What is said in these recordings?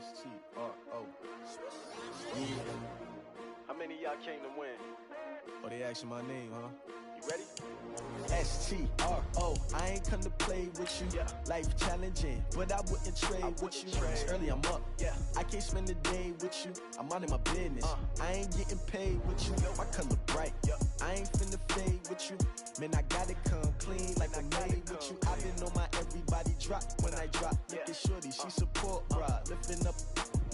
S-T-R-O. Yeah. How many of y'all came to win? Oh, they asking my name, huh? You ready? S-T-R-O. I ain't come to play with you. Yeah. Life challenging, but I wouldn't trade with you. It's early, I'm up. Yeah. I can't spend the day with you. I'm minding my business. I ain't getting paid with you. My color bright. I ain't finna fade with you. Man, I gotta come clean like I made with you. I've been on my everybody drop when I drop. Look at shorty, she support, bruh. Lifting up,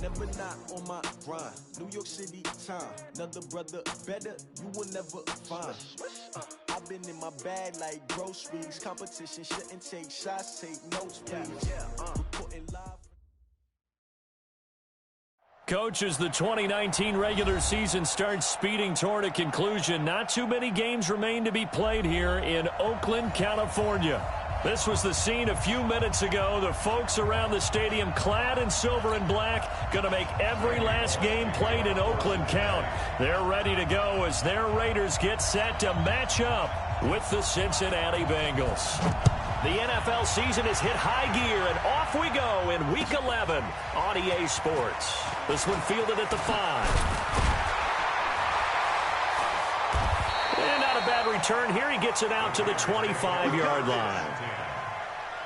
never not on my grind. New York City time, another brother better, you will never find. I've been in my bag like groceries. Competition shouldn't take shots, take notes, please. Reporting live. Coach, as the 2019 regular season starts speeding toward a conclusion, not too many games remain to be played here in Oakland, California. This was the scene a few minutes ago. The folks around the stadium clad in silver and black going to make every last game played in Oakland count. They're ready to go as their Raiders get set to match up with the Cincinnati Bengals. The NFL season has hit high gear, and off we go in Week 11 on EA Sports. This one fielded at the 5. And not a bad return here. He gets it out to the 25-yard line.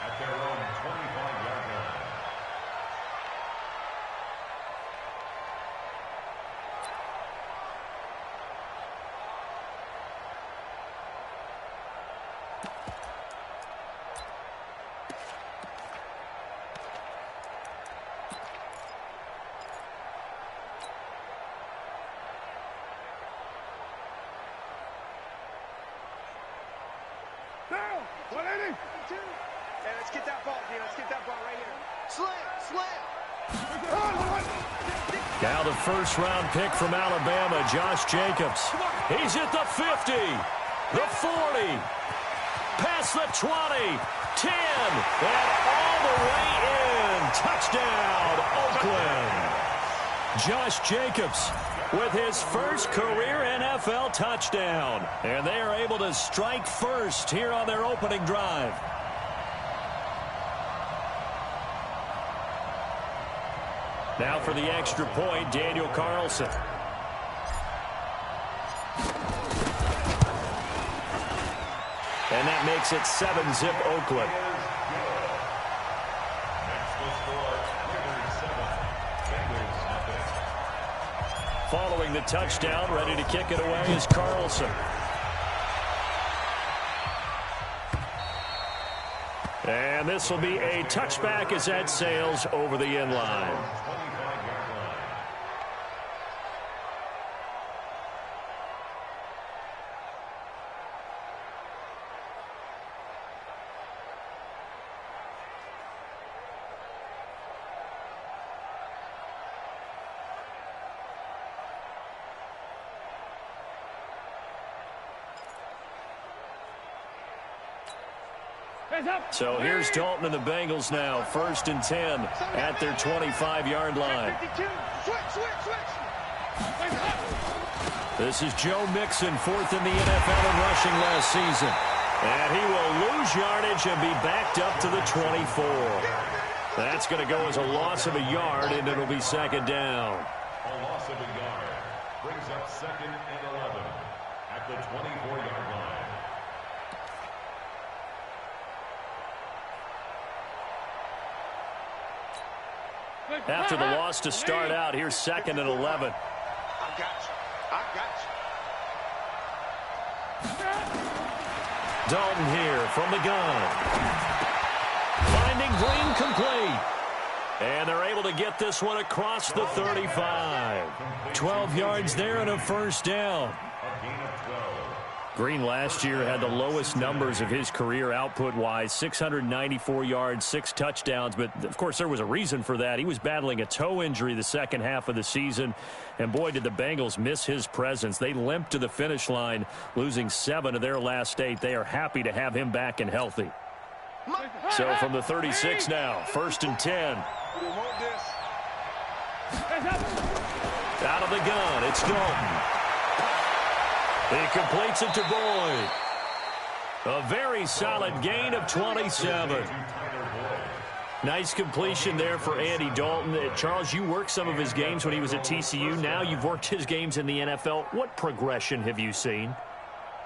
At their own 25-yard line. Hey, let's get that ball, D. Let's get that ball right here. Slam! Now the first-round pick from Alabama, Josh Jacobs. He's at the 50, the 40, past the 20, 10, and all the way in. Touchdown, Oakland. Josh Jacobs with his first career NFL touchdown. And they are able to strike first here on their opening drive. Now for the extra point, Daniel Carlson. And that makes it 7-zip Oakland. Following the touchdown, ready to kick it away is Carlson. And this will be a touchback as that sails over the end line. So here's Dalton and the Bengals now, 1st and 10 at their 25-yard line. This is Joe Mixon, 4th in the NFL in rushing last season. And he will lose yardage and be backed up to the 24. That's going to go as a loss of a yard, and it'll be 2nd down. A loss of a yard brings up 2nd and 11 at the 24-yard line. After the loss to start out, here's 2nd and 11. I got you. Dalton here from the gun. Finding Green complete. And they're able to get this one across the 35. 12 yards there and a 1st down. A gain of 12. Green last year had the lowest numbers of his career output-wise, 694 yards, 6 touchdowns. But, of course, there was a reason for that. He was battling a toe injury the second half of the season. And, boy, did the Bengals miss his presence. They limped to the finish line, losing 7 of their last 8. They are happy to have him back and healthy. So from the 36 now, 1st and 10. Out of the gun, it's Dalton. He completes it to Boyd. A very solid gain of 27. Nice completion there for Andy Dalton. Charles, you worked some of his games when he was at TCU. Now you've worked his games in the NFL. What progression have you seen?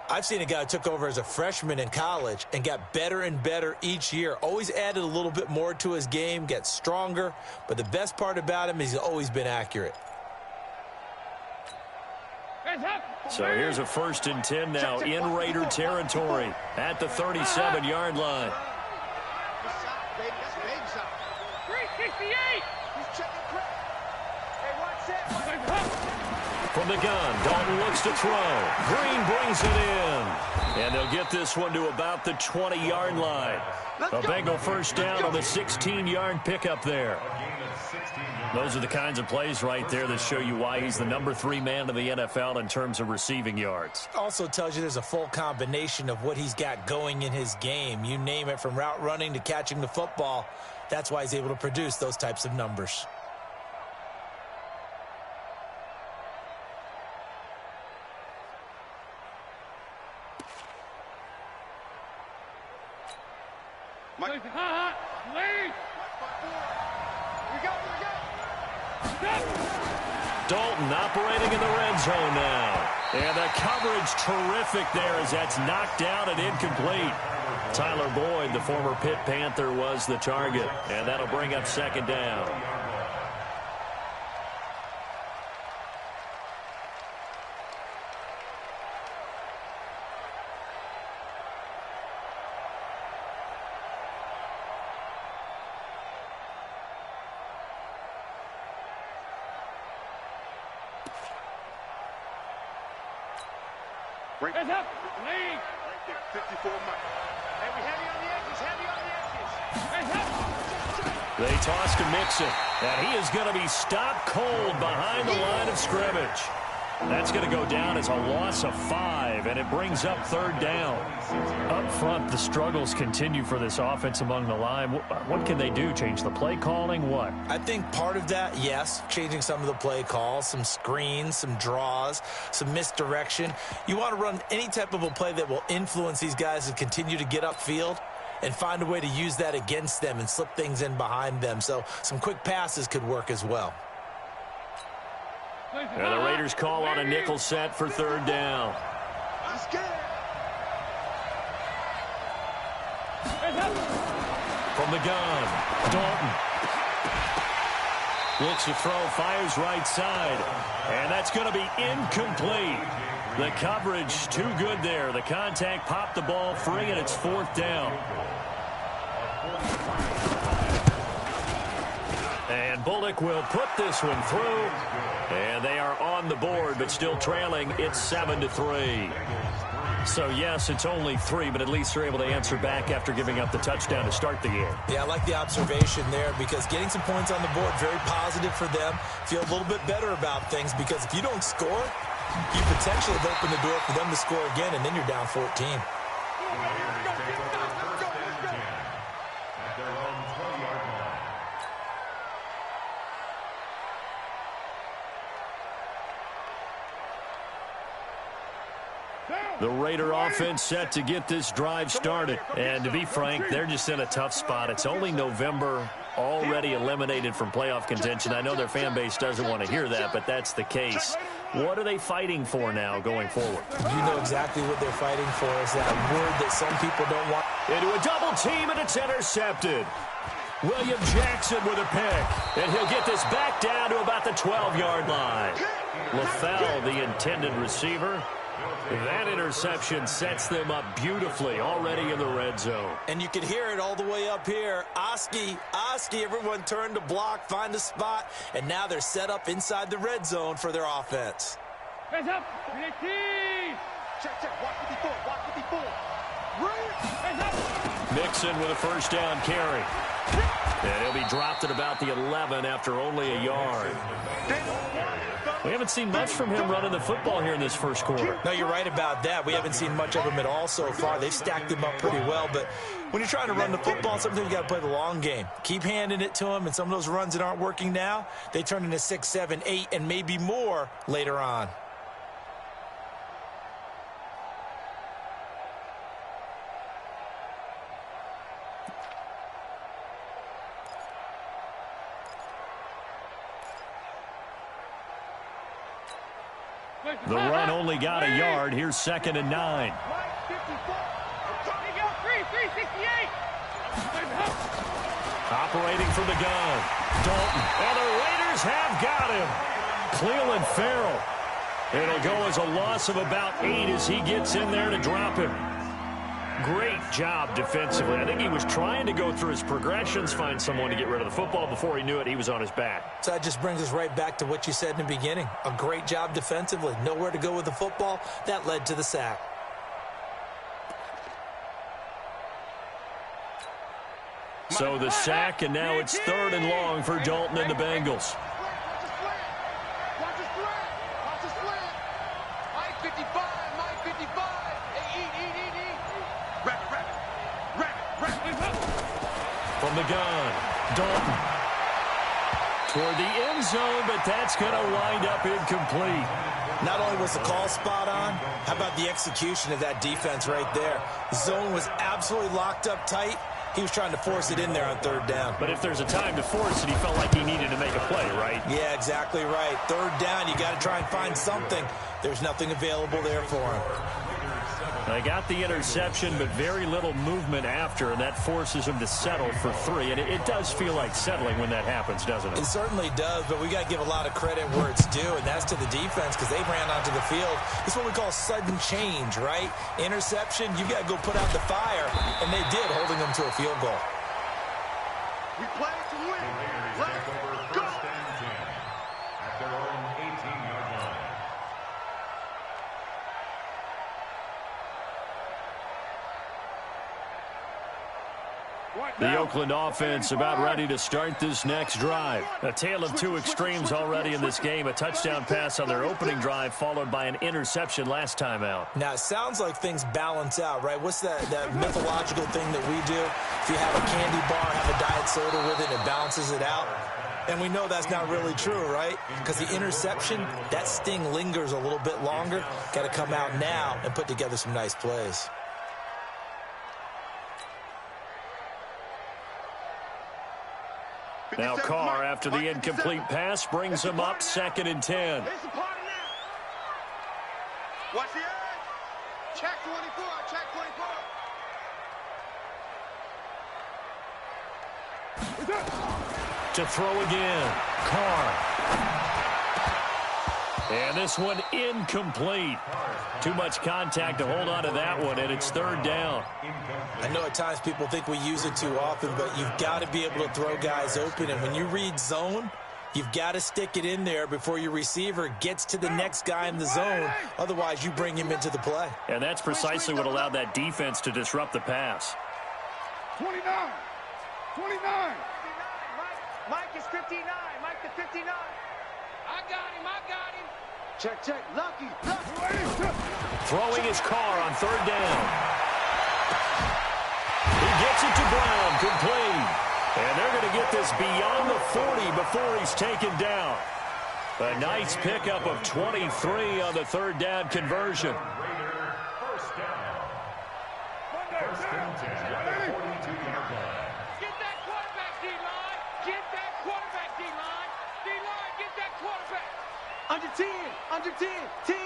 I've seen a guy who took over as a freshman in college and got better and better each year. Always added a little bit more to his game, gets stronger. But the best part about him is he's always been accurate. So here's a 1st and 10 now in Raider territory at the 37-yard line. From the gun, Dalton looks to throw. Green brings it in. And they'll get this one to about the 20-yard line. A Bengal 1st down on the 16-yard pickup there. Those are the kinds of plays right there that show you why he's the number 3 man in the NFL in terms of receiving yards. Also tells you there's a full combination of what he's got going in his game. You name it, from route running to catching the football. That's why he's able to produce those types of numbers. Dalton operating in the red zone now. And the coverage terrific there as that's knocked down and incomplete. Tyler Boyd, the former Pitt Panther, was the target. And that'll bring up 2nd down. Heads up, lead. Right there, 54 miles. Heavy on the edges, heavy on the edges. Heads up. They toss to Mixon, and he is going to be stopped cold behind the line of scrimmage. That's going to go down as a loss of 5, and it brings up 3rd down. Up front, the struggles continue for this offense among the line. What can they do? Change the play calling? What? I think part of that, yes, changing some of the play calls, some screens, some draws, some misdirection. You want to run any type of a play that will influence these guys to continue to get upfield and find a way to use that against them and slip things in behind them. So some quick passes could work as well. And the Raiders call on a nickel set for 3rd down. From the gun, Dalton. Looks to throw, fires right side. And that's going to be incomplete. The coverage too good there. The contact popped the ball free, and it's 4th down. And Bullock will put this one through. And they are on the board, but still trailing. It's 7-3. So, yes, it's only 3, but at least they're able to answer back after giving up the touchdown to start the game. Yeah, I like the observation there because getting some points on the board, very positive for them. Feel a little bit better about things because if you don't score, you potentially have opened the door for them to score again, and then you're down 14. The Raider offense set to get this drive started. And to be frank, they're just in a tough spot. It's only November, already eliminated from playoff contention. I know their fan base doesn't want to hear that, but that's the case. What are they fighting for now going forward? You know exactly what they're fighting for. Is that word that some people don't want. Into a double team, and it's intercepted. William Jackson with a pick. And he'll get this back down to about the 12-yard line. LaFell, the intended receiver. That interception sets them up beautifully already in the red zone. And you can hear it all the way up here. Oski, everyone turned to block, find a spot, and now they're set up inside the red zone for their offense. Heads up, check, walk 54, walk 54. Heads up. Mixon with a 1st down carry. And he'll be dropped at about the 11 after only a yard. We haven't seen much from him running the football here in this first quarter. No, you're right about that. We haven't seen much of him at all so far. They've stacked him up pretty well, but when you're trying to run the football, sometimes you got to play the long game. Keep handing it to him, and some of those runs that aren't working now, they turn into 6, 7, 8, and maybe more later on. The run only got a yard. Here's 2nd and 9. Operating from the gun. Dalton. And the Raiders have got him. Cleveland Farrell. It'll go as a loss of about 8 as he gets in there to drop him. Great job defensively. I think he was trying to go through his progressions, find someone to get rid of the football. Before he knew it, he was on his back. So that just brings us right back to what you said in the beginning. A great job defensively. Nowhere to go with the football. That led to the sack. So the sack, and now it's 3rd and long for Dalton and the Bengals. From the gun, Dalton. Toward the end zone, but that's going to wind up incomplete. Not only was the call spot on, how about the execution of that defense right there? The zone was absolutely locked up tight. He was trying to force it in there on 3rd down. But if there's a time to force it, he felt like he needed to make a play, right? Yeah, exactly right. 3rd down, you got to try and find something. There's nothing available there for him. They got the interception, but very little movement after, and that forces him to settle for 3. And it does feel like settling when that happens, doesn't it? It certainly does, but we got to give a lot of credit where it's due, and that's to the defense because they ran onto the field. This is what we call sudden change, right? Interception, you got to go put out the fire, and they did, holding them to a field goal. We play to win. Let's go. At their own 18-yard line. The Oakland offense about ready to start this next drive. A tale of 2 extremes already in this game. A touchdown pass on their opening drive, followed by an interception last time out. Now, it sounds like things balance out, right? What's that mythological thing that we do? If you have a candy bar, have a diet soda with it, it balances it out. And we know that's not really true, right? Because the interception, that sting lingers a little bit longer. Got to come out now and put together some nice plays. Now Carr, after the incomplete pass, brings him up 2nd and 10. It's a party now. Watch the edge. Check 24. Check 24. To throw again. Carr. And this one incomplete. Too much contact to hold on to that one, and it's 3rd down. I know at times people think we use it too often, but you've got to be able to throw guys open. And when you read zone, you've got to stick it in there before your receiver gets to the next guy in the zone. Otherwise, you bring him into the play. And that's precisely what allowed that defense to disrupt the pass. 29. 29. Mike is 59. Mike the 59. I got him. Check, check. Lucky. Throwing his Carr on 3rd down. He gets it to Brown, complete. And they're going to get this beyond the 40 before he's taken down. A nice pickup of 23 on the 3rd down conversion. First down. 1st and 10 at the 42-yard line. Get that quarterback, D-line. Get that quarterback, D-line. D-line, get that quarterback. Under 10. Under 10. 10.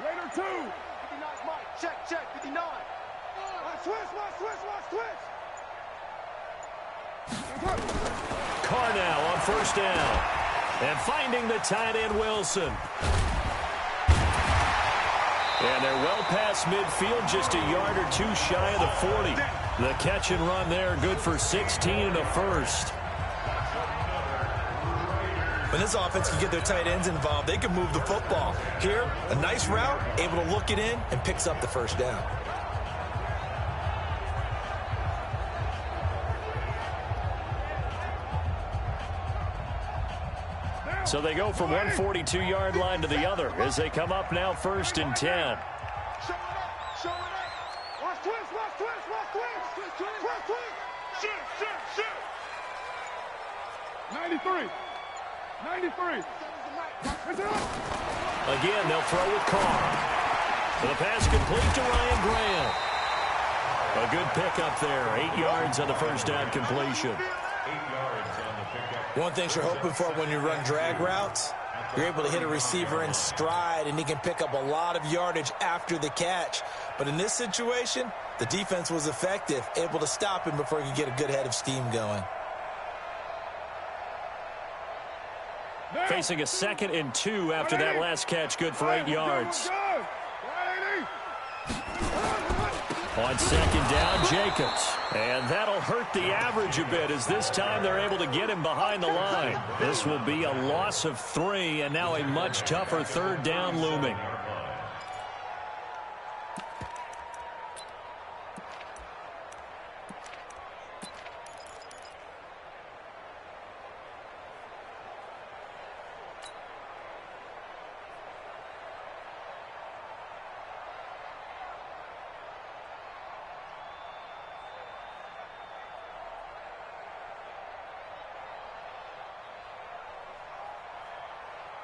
Raider 2. 59 Mike. Check, check. 59. Watch switch, watch switch, watch switch. Carr now on 1st down. And finding the tight end, Wilson. And they're well past midfield, just a yard or 2 shy of the 40. The catch and run there, good for 16 and a first. When this offense can get their tight ends involved, they can move the football. Here, a nice route, able to look it in, and picks up the 1st down. So they go from one 42-yard line to the other as they come up now 1st and 10. Show it up. Show it up. Watch twist, watch twist, watch twist. Twist, twist. Shoot. 93. 93. Again, they'll throw with Carr. The pass complete to Ryan Graham. A good pickup there. 8 yards on the 1st down completion. 8 yards on the pickup. One thing you're hoping for when you run drag routes, You're able to hit a receiver in stride, and he can pick up a lot of yardage after the catch. But in this situation, the defense was effective, able to stop him before he could get a good head of steam going. Facing a 2nd and 2 after that last catch, good for 8 yards. On 2nd down, Jacobs. And that'll hurt the average a bit, as this time they're able to get him behind the line. This will be a loss of 3, and now a much tougher 3rd down looming.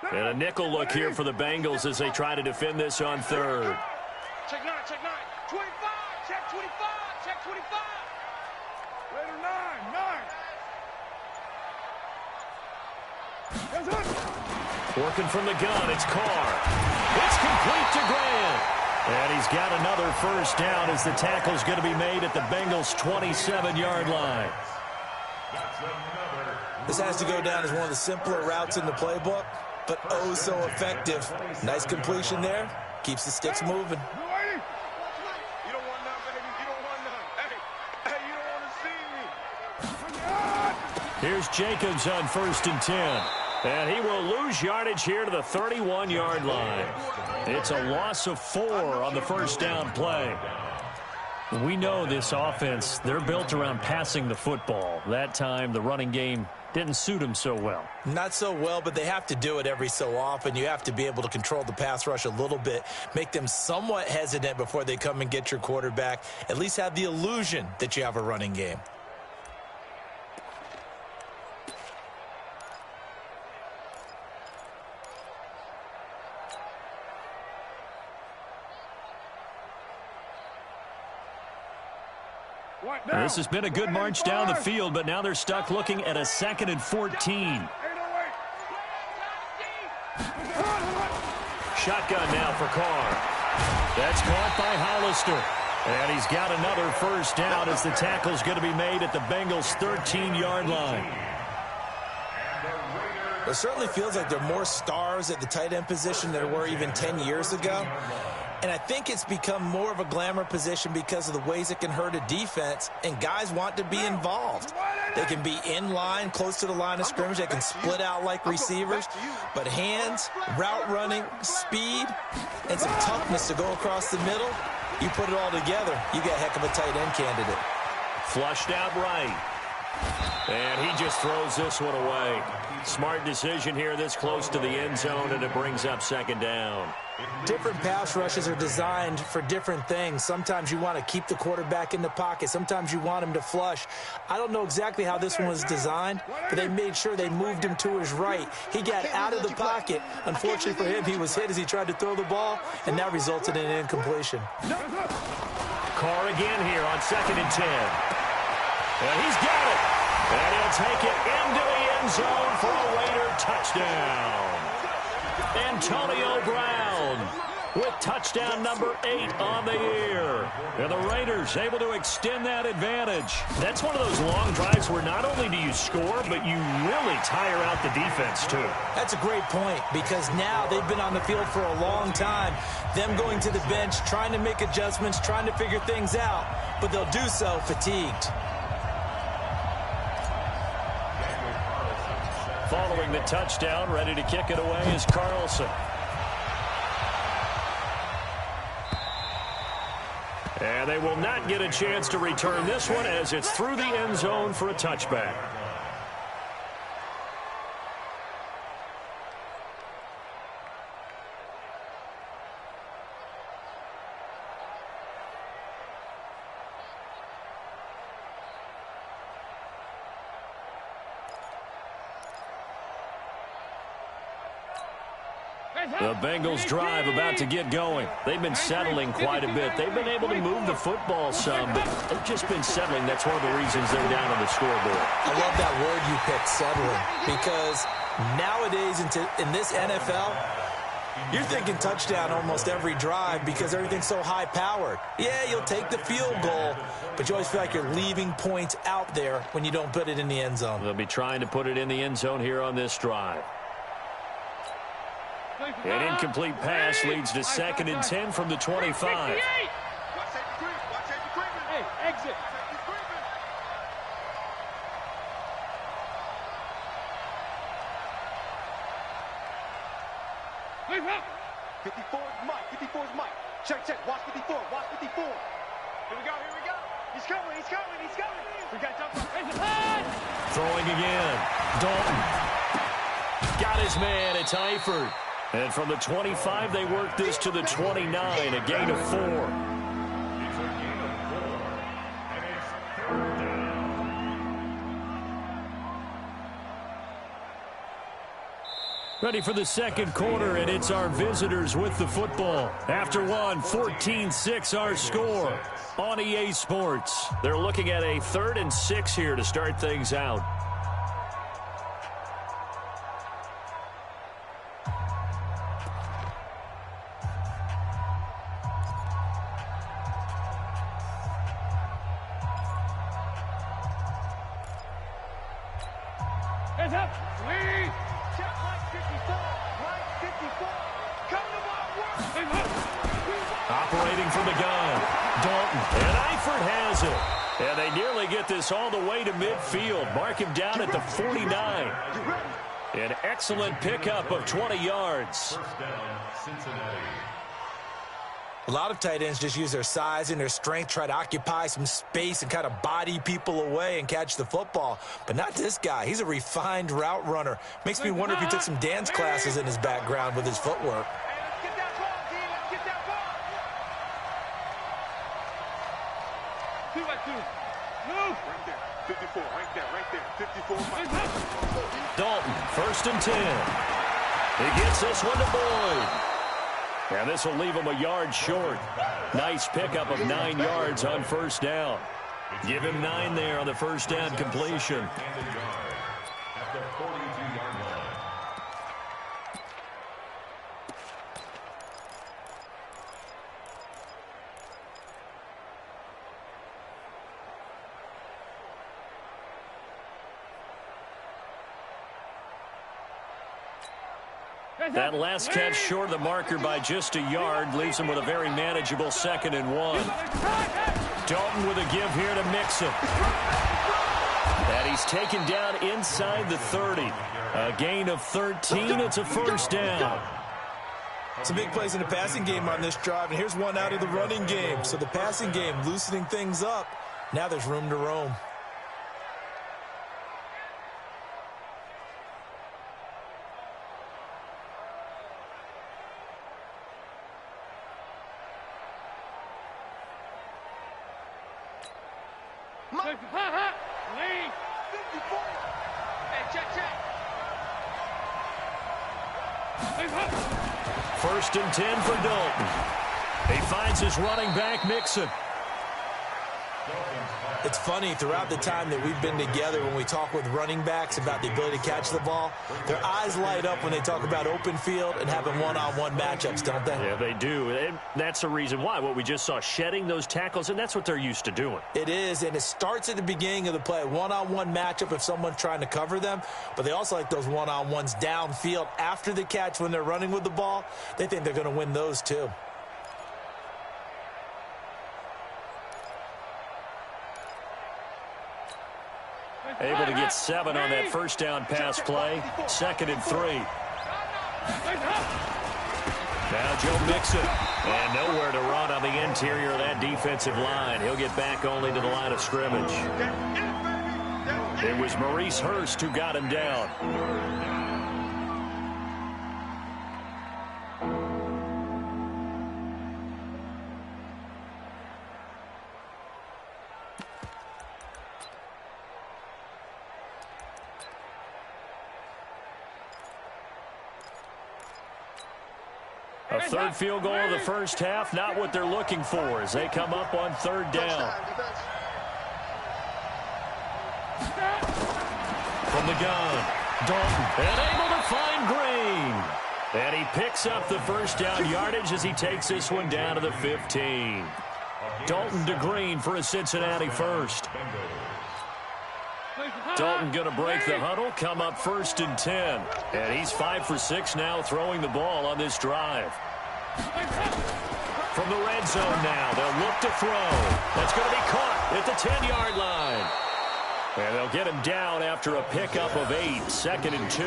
And a nickel look here for the Bengals as they try to defend this on 3rd. Check 9, check 9. 25, check 25, check 25. Later 9. Working from the gun, it's Carr. It's complete to Grant. And he's got another 1st down as the tackle's going to be made at the Bengals' 27-yard line. This has to go down as one of the simpler routes in the playbook, but oh so effective. Nice completion there. Keeps the sticks moving. You don't want none, baby. You don't want none. Hey, you don't want to see me. Here's Jacobs on 1st and 10. And he will lose yardage here to the 31-yard line. It's a loss of 4 on the 1st down play. We know this offense, they're built around passing the football. That time, the running game didn't suit them so well. Not so well, but they have to do it every so often. You have to be able to control the pass rush a little bit, make them somewhat hesitant before they come and get your quarterback. At least have the illusion that you have a running game. This has been a good march down the field, but now they're stuck looking at a 2nd and 14. Shotgun now for Carr. That's caught by Hollister. And he's got another 1st down as the tackle's going to be made at the Bengals' 13-yard line. It certainly feels like there are more stars at the tight end position than there were even 10 years ago. And I think it's become more of a glamour position because of the ways it can hurt a defense, and guys want to be involved. They can be in line, close to the line of scrimmage. They can split out like receivers. But hands, route running, speed, and some toughness to go across the middle, you put it all together, you get a heck of a tight end candidate. Flushed out right. And he just throws this one away. Smart decision here this close to the end zone, and it brings up 2nd down. Different pass rushes are designed for different things. Sometimes you want to keep the quarterback in the pocket. Sometimes you want him to flush. I don't know exactly how this one was designed, but they made sure they moved him to his right. He got out of the pocket. Unfortunately for him, he was hit as he tried to throw the ball, and that resulted in an incompletion. Carr again here on 2nd and 10. And he's got it. And he'll take it into the end zone for a Raider touchdown. Antonio Brown with touchdown number 8 on the year. And the Raiders able to extend that advantage. That's one of those long drives where not only do you score, but you really tire out the defense too. That's a great point, because now they've been on the field for a long time. Them going to the bench, trying to make adjustments, trying to figure things out, but they'll do so fatigued. Following the touchdown, ready to kick it away is Carlson. And they will not get a chance to return this one as it's through the end zone for a touchback. The Bengals drive about to get going. They've been settling quite a bit. They've been able to move the football some, but they've just been settling. That's one of the reasons they're down on the scoreboard. I love that word you picked, settling, because Nowadays, in this NFL, you're thinking touchdown almost every drive because everything's so high-powered. Yeah, you'll take the field goal, but you always feel like you're leaving points out there when you don't put it in the end zone. They'll be trying to put it in the end zone here on this drive. An incomplete pass leads to 2nd and 10 from the 25. Hey, exit. Leave up. 54 is Mike. 54 is Mike. Check, check. Watch 54. Watch 54. Here we go. Here we go. He's coming. He's coming. He's coming. We got jump up. Throwing again. Dalton. Got his man. It's Eifert. And from the 25, they work this to the 29, a gain of 4. It's a gain of 4, and it's 3rd down. Ready for the second quarter, and it's our visitors with the football. After one, 14-6 our score on EA Sports. They're looking at a 3rd and 6 here to start things out. Hands up. Lead. Check Mike 54. Mike 54. Come to my work. Operating from the gun, Dalton, and Eifert has it. And they nearly get this all the way to midfield. Mark him down at the 49. An excellent pickup of 20 yards. First down, Cincinnati. A lot of tight ends just use their size and their strength, try to occupy some space and kind of body people away and catch the football. But not this guy. He's a refined route runner. Makes me wonder if he took some dance classes in his background with his footwork. Hey, let's get that ball, D. Let's get that ball. 2 by 2. Move. Right there. 54. Right there. Right there. 54. Dalton, 1st and 10. He gets this one to Boyd. And this will leave him a yard short. Nice pickup of 9 yards on 1st down. Give him 9 there on the 1st down completion. And a yard at the 42-yard line. That last catch short of the marker by just a yard leaves him with a very manageable 2nd and 1. Dalton with a give here to Mixon. And he's taken down inside the 30. A gain of 13. It's a 1st down. Some big plays in the passing game on this drive, and here's one out of the running game. So the passing game loosening things up. Now there's room to roam. Lead. 54. Hey, check, check. 1st and 10 for Dalton. He finds his running back, Mixon. It's funny, throughout the time that we've been together, when we talk with running backs about the ability to catch the ball, their eyes light up when they talk about open field and having one-on-one matchups, don't they? Yeah, they do. And that's the reason why. What we just saw, shedding those tackles, and that's what they're used to doing. It is, and it starts at the beginning of the play. One-on-one matchup if someone's trying to cover them, but they also like those one-on-ones downfield after the catch when they're running with the ball. They think they're going to win those too. Able to get 7 on that 1st down pass play. 2nd and 3. Now Joe Mixon. And nowhere to run on the interior of that defensive line. He'll get back only to the line of scrimmage. It was Maurice Hurst who got him down. A 3rd field goal of the 1st half, not what they're looking for as they come up on 3rd down. From the gun, Dalton, and able to find Green. And he picks up the first down yardage as he takes this one down to the 15. Dalton to Green for a Cincinnati first. Dalton going to break the huddle, come up 1st and 10. And he's 5 for 6 now throwing the ball on this drive. From the red zone now, they'll look to throw. That's going to be caught at the 10-yard line. And they'll get him down after a pickup of 8, 2nd and 2.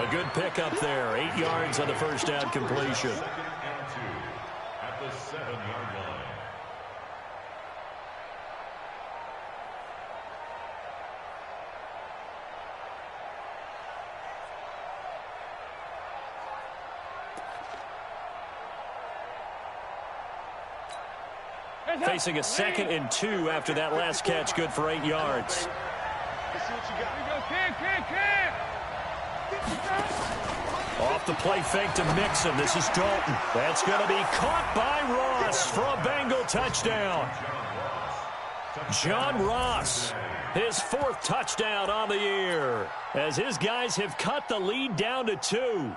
A good pickup there, 8 yards on the first down completion. 2nd and 2 at the 7-yard line. Facing a 2nd and 2 after that last catch, good for 8 yards. Let's see what you got. Off the play fake to Mixon. This is Dalton. That's going to be caught by Ross for a Bengal touchdown. John Ross, his 4th touchdown on the year, as his guys have cut the lead down to 2.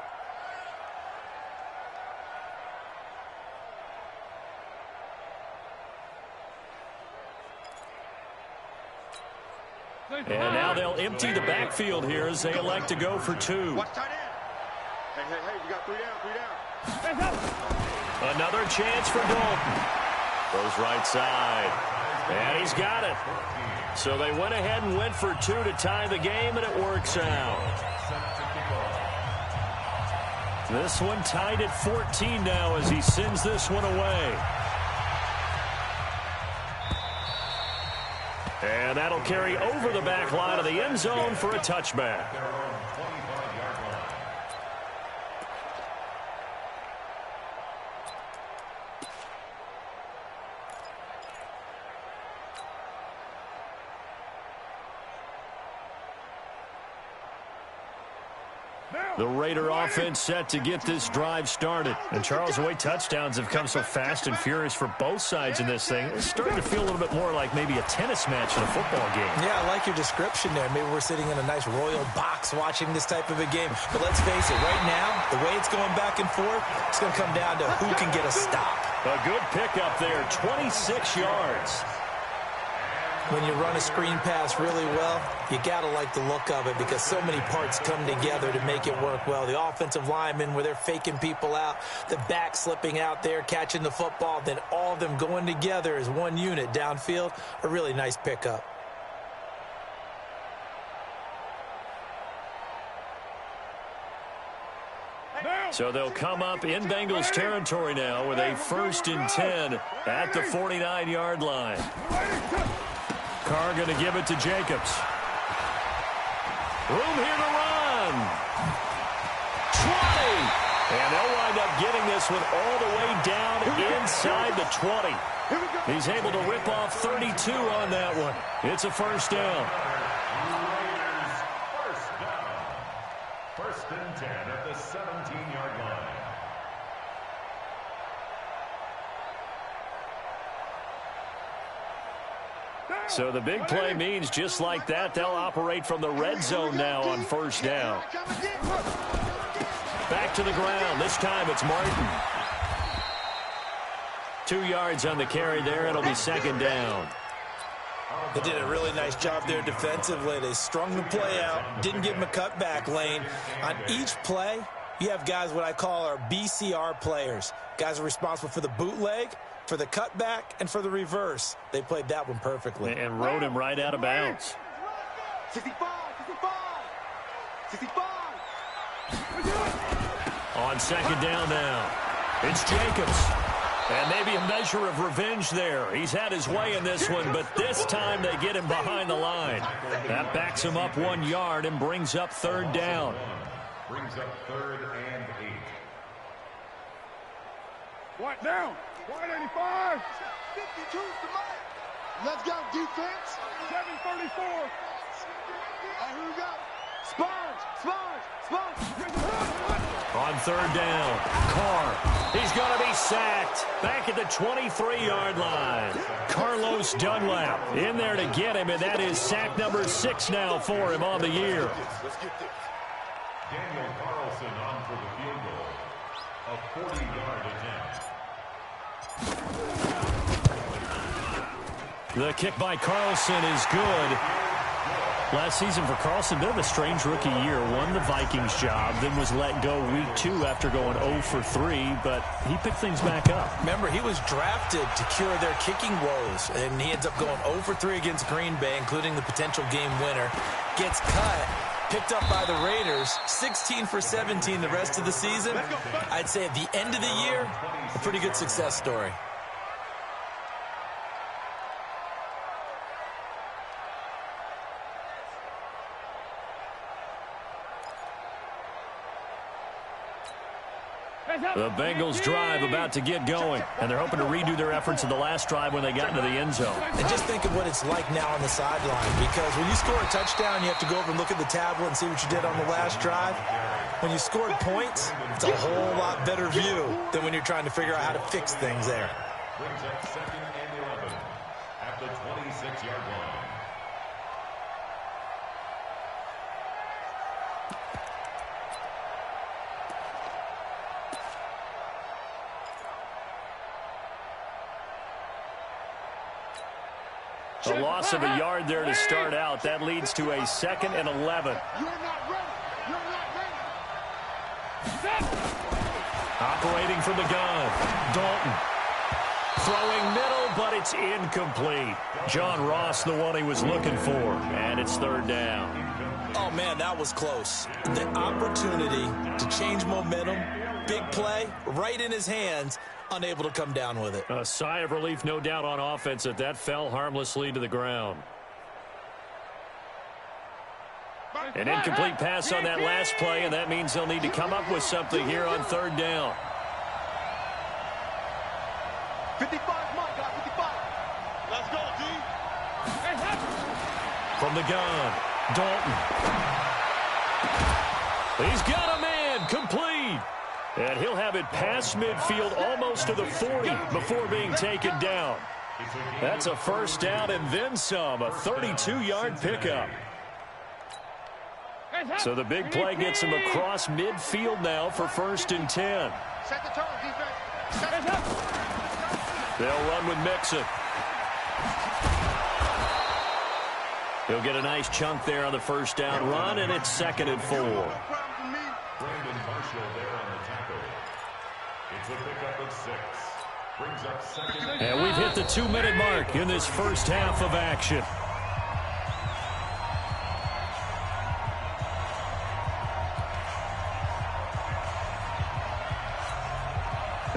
And now they'll empty the backfield here as they elect to go for 2. Watch tight end. Hey, we got 3 down. Another chance for Dalton. Goes right side. And he's got it. So they went ahead and went for 2 to tie the game, and it works out. This one tied at 14 now as he sends this one away. And that'll carry over the back line of the end zone for a touchback. The Raider offense set to get this drive started. And Charles, the way touchdowns have come so fast and furious for both sides in this thing, it's starting to feel a little bit more like maybe a tennis match in a football game. Yeah, I like your description there. Maybe we're sitting in a nice royal box watching this type of a game. But let's face it, right now, the way it's going back and forth, it's going to come down to who can get a stop. A good pickup there, 26 yards. When you run a screen pass really well, you got to like the look of it because so many parts come together to make it work well. The offensive linemen, where they're faking people out, the back slipping out there, catching the football, then all of them going together as one unit downfield, a really nice pickup. So they'll come up in Bengals territory now with a 1st and 10 at the 49-yard line. Carr going to give it to Jacobs. Room here to run. 20. And they'll wind up getting this one all the way down inside the 20. He's able to rip off 32 on that one. It's a first down. First and 10 at the 17-yard line. So the big play means just like that, they'll operate from the red zone now on first down. Back to the ground. This time it's Martin. 2 yards on the carry there. It'll be 2nd down. They did a really nice job there defensively. They strung the play out, didn't give him a cutback lane. On each play, you have guys what I call our BCR players. Guys are responsible for the bootleg, for the cutback, and for the reverse. They played that one perfectly. And rode him right out of bounds. 65, 65, 65. On 2nd down now, it's Jacobs. And maybe a measure of revenge there. He's had his way in this one, but this time they get him behind the line. That backs him up 1 yard and brings up 3rd down. Brings up 3rd and 8. White down. White 85. 52 to Mike. Let's go, defense. 734. Here we go. Sponge. On third down, Carr. He's going to be sacked. Back at the 23-yard line. Carlos Dunlap in there to get him, and that is sack number 6 now for him on the year. Daniel Carlson on for the field goal. A 40-yard attempt. The kick by Carlson is good. Last season for Carlson, bit of a strange rookie year. Won the Vikings job, then was let go week 2 after going 0 for 3, but he picked things back up. Remember, he was drafted to cure their kicking woes, and he ends up going 0 for 3 against Green Bay, including the potential game winner. Gets cut, picked up by the Raiders, 16 for 17 the rest of the season. I'd say at the end of the year, a pretty good success story. The Bengals drive about to get going, and they're hoping to redo their efforts in the last drive when they got into the end zone. And just think of what it's like now on the sideline, because when you score a touchdown, you have to go over and look at the tablet and see what you did on the last drive. When you scored points, it's a whole lot better view than when you're trying to figure out how to fix things there. Brings up 2nd and 11 at the 26-yard line. A loss of a yard there to start out. That leads to a 2nd and 11. You're not ready. You're not ready. Operating from the gun, Dalton. Throwing middle, but it's incomplete. John Ross, the one he was looking for, and it's 3rd down. Oh, man, that was close. The opportunity to change momentum, big play, right in his hands, unable to come down with it. A sigh of relief, no doubt, on offense that fell harmlessly to the ground. An incomplete pass on that last play, and that means they'll need to come up with something here on 3rd down. 55, Mike, got 55. Let's go, D. From the gun, Dalton. He's got a man, complete. And he'll have it past midfield almost to the 40 before being taken down. That's a 1st down and then some, a 32-yard pickup. So the big play gets him across midfield now for 1st and 10. Set the tone, defense. They'll run with Mixon. He'll get a nice chunk there on the 1st down run, and it's 2nd and 4. Brandon Marshall there on the tackle. It's a pickup of 6. Brings up 2nd. And we've hit the 2-minute mark in this first half of action.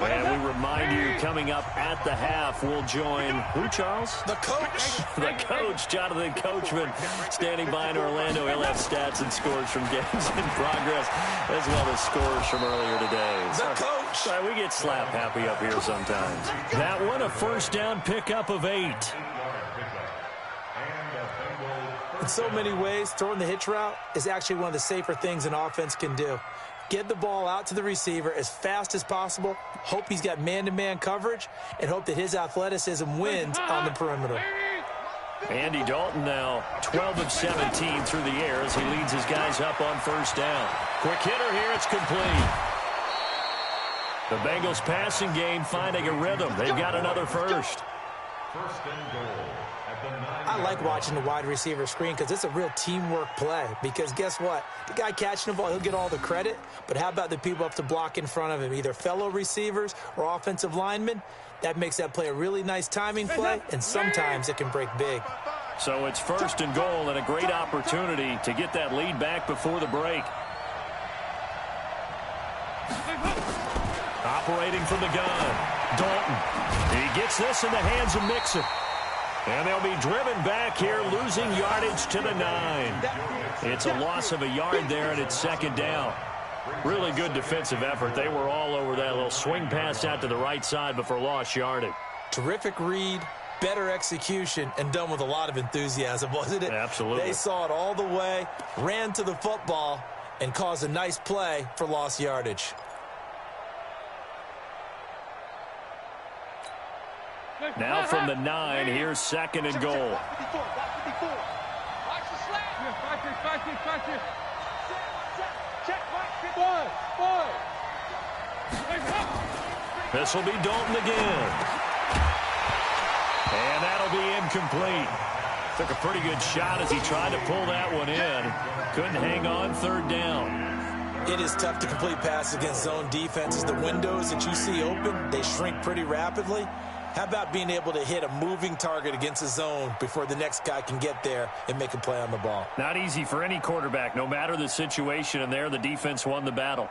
And we remind you, coming up at the half, we'll join who, Charles? The coach. The coach, Jonathan Coachman, standing by in Orlando. He'll have stats and scores from games in progress, as well as scores from earlier today. The coach. Sorry, we get slap happy up here sometimes. That one, a 1st down pickup of 8. In so many ways, throwing the hitch route is actually one of the safer things an offense can do. Get the ball out to the receiver as fast as possible, hope he's got man-to-man coverage, and hope that his athleticism wins on the perimeter. Andy Dalton now 12 of 17 through the air as he leads his guys up on 1st down. Quick hitter here, it's complete. The Bengals passing game finding a rhythm. They've got another 1st. 1st and goal at the 9. I like watching the wide receiver screen because it's a real teamwork play. Because guess what? The guy catching the ball, he'll get all the credit. But how about the people up to block in front of him, either fellow receivers or offensive linemen? That makes that play a really nice timing play, and sometimes it can break big. So it's 1st and goal and a great opportunity to get that lead back before the break. Operating from the gun, Dalton. He gets this in the hands of Mixon. And they'll be driven back here, losing yardage to the 9. It's a loss of a yard there, and it's 2nd down. Really good defensive effort. They were all over that little swing pass out to the right side before lost yardage. Terrific read, better execution, and done with a lot of enthusiasm, wasn't it? Absolutely. They saw it all the way, ran to the football, and cause a nice play for lost yardage. Now from the 9, here's 2nd and goal. Watch the slant. Check, This will be Dalton again. And that'll be incomplete. Took a pretty good shot as he tried to pull that one in. Couldn't hang on 3rd down. It is tough to complete passes against zone defenses. The windows that you see open, they shrink pretty rapidly. How about being able to hit a moving target against a zone before the next guy can get there and make a play on the ball? Not easy for any quarterback, no matter the situation, and there the defense won the battle.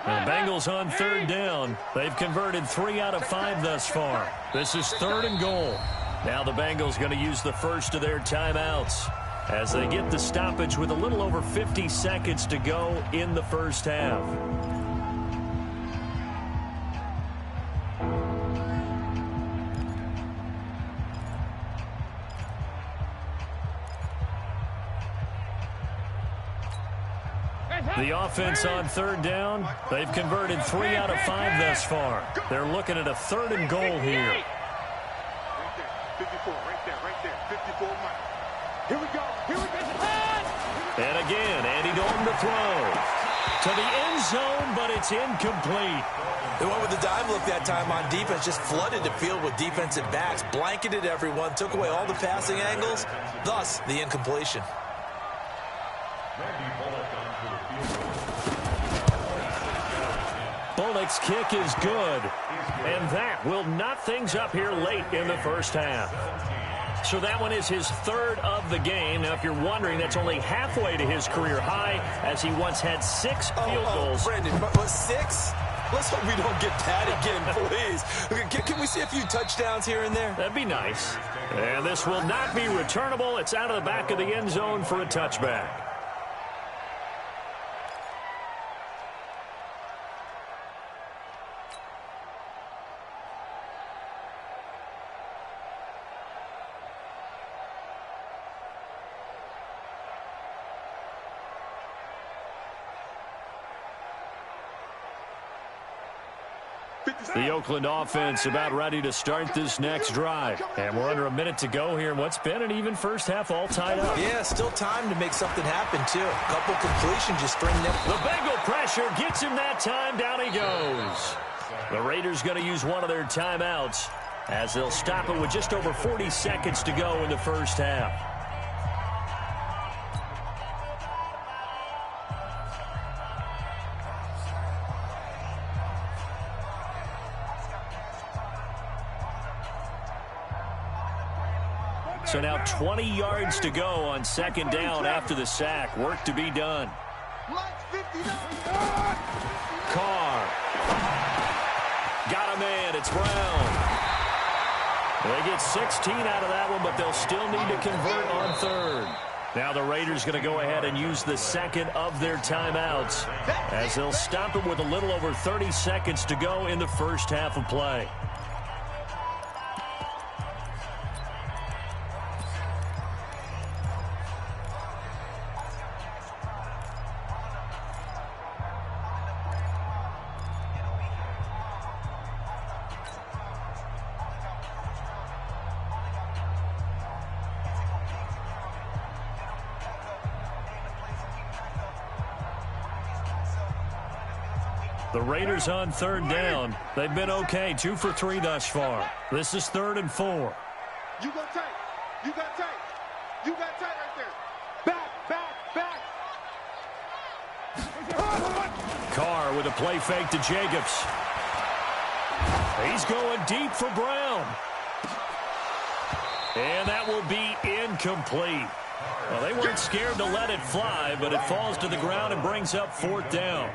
The Bengals on 3rd down. They've converted 3 out of 5 thus far. This is 3rd and goal. Now the Bengals going to use the first of their timeouts as they get the stoppage with a little over 50 seconds to go in the first half. The offense on 3rd down, they've converted 3 out of 5 thus far. They're looking at a 3rd and goal here. Right there, 54, right there, 54, Mike. Here we go. And again, Andy Dalton to throw. To the end zone, but it's incomplete. They went with the dive look that time on defense, just flooded the field with defensive backs, blanketed everyone, took away all the passing angles, thus the incompletion. Bullock's kick is good, and that will knot things up here late in the first half. So that one is his 3rd of the game. Now, if you're wondering, that's only halfway to his career high, as he once had 6 field goals. Brendan, what, 6? Let's hope we don't get that again, please. Can we see a few touchdowns here and there? That'd be nice. And this will not be returnable. It's out of the back of the end zone for a touchback. The Oakland offense about ready to start this next drive. And we're under a minute to go here in what's been an even first half, all tied up. Yeah, still time to make something happen, too. A couple completions just string them. The Bengal pressure gets him that time. Down he goes. The Raiders going to use one of their timeouts as they'll stop it with just over 40 seconds to go in the first half. So now 20 yards to go on 2nd down after the sack. Work to be done. Carr. Got a man. It's Brown. They get 16 out of that one, but they'll still need to convert on 3rd. Now the Raiders going to go ahead and use the 2nd of their timeouts as they'll stop it with a little over 30 seconds to go in the first half of play. The Raiders on 3rd down. They've been okay, 2 for 3 thus far. This is 3rd and 4. You go tight. You got tight. You got tight right there. Back. Carr with a play fake to Jacobs. He's going deep for Brown. And that will be incomplete. Well, they weren't scared to let it fly, but it falls to the ground and brings up 4th down.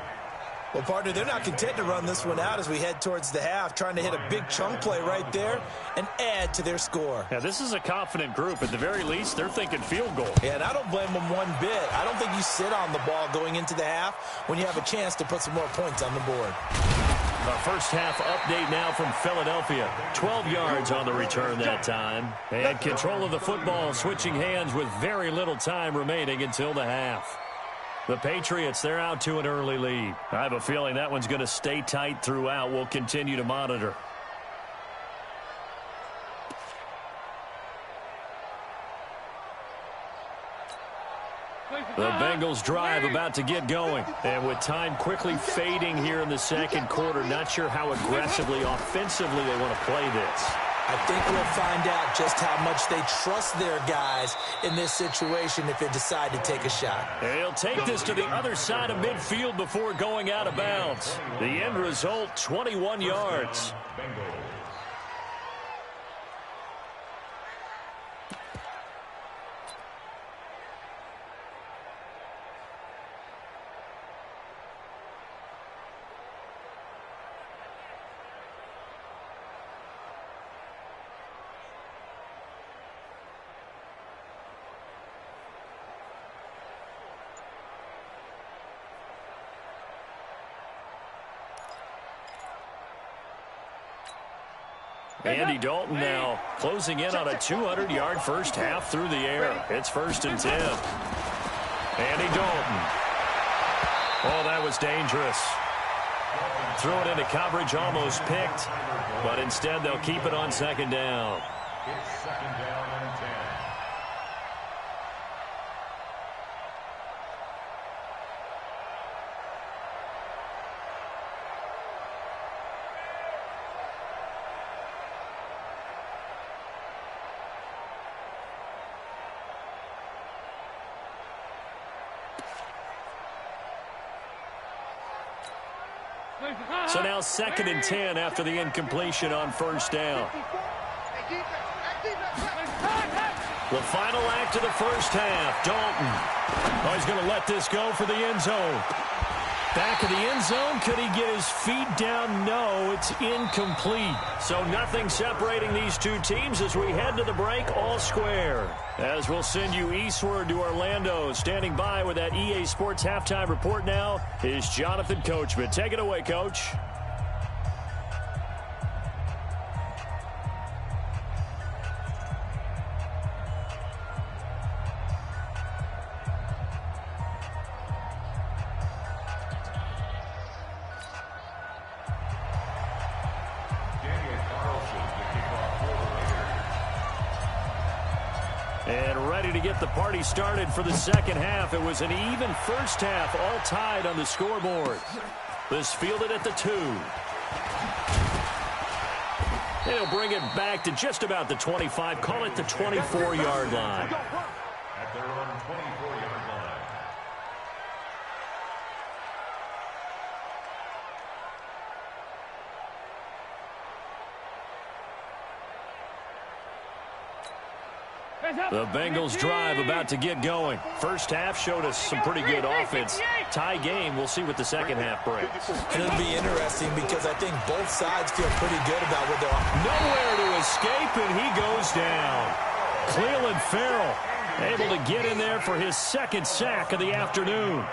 Well, partner, they're not content to run this one out as we head towards the half, trying to hit a big chunk play right there and add to their score. Yeah, this is a confident group. At the very least, they're thinking field goal. Yeah, and I don't blame them one bit. I don't think you sit on the ball going into the half when you have a chance to put some more points on the board. Our first half update now from Philadelphia. 12 yards on the return that time. And control of the football switching hands with very little time remaining until the half. The Patriots, they're out to an early lead. I have a feeling that one's going to stay tight throughout. We'll continue to monitor. The Bengals drive about to get going. And with time quickly fading here in the second quarter, not sure how aggressively, offensively they want to play this. I think we'll find out just how much they trust their guys in this situation if they decide to take a shot. He'll take this to the other side of midfield before going out of bounds. The end result, 21 yards. Andy Dalton now closing in on a 200-yard first half through the air. It's 1st and 10. Andy Dalton. Oh, that was dangerous. Threw it into coverage, almost picked, but instead they'll keep it on 2nd down. It's 2nd down and 10. So now 2nd and 10 after the incompletion on 1st down. The final act of the first half, Dalton. Oh, he's going to let this go for the end zone. Back of the end zone, could he get his feet down? No, it's incomplete. So nothing separating these two teams as we head to the break, all square. As we'll send you eastward to Orlando. Standing by with that EA Sports halftime report now is Jonathan Coachman. Take it away, Coach. And ready to get the party started for the second half. It was an even first half, all tied on the scoreboard. This fielded at the 2. They'll bring it back to just about the 25, call it the 24-yard line. At their own 24-yard line. The Bengals drive about to get going. First half showed us some pretty good offense. Tie game. We'll see what the second half brings. It'll be interesting because I think both sides feel pretty good about what they're on. Nowhere to escape, and he goes down. Cleveland Farrell able to get in there for his 2nd sack of the afternoon.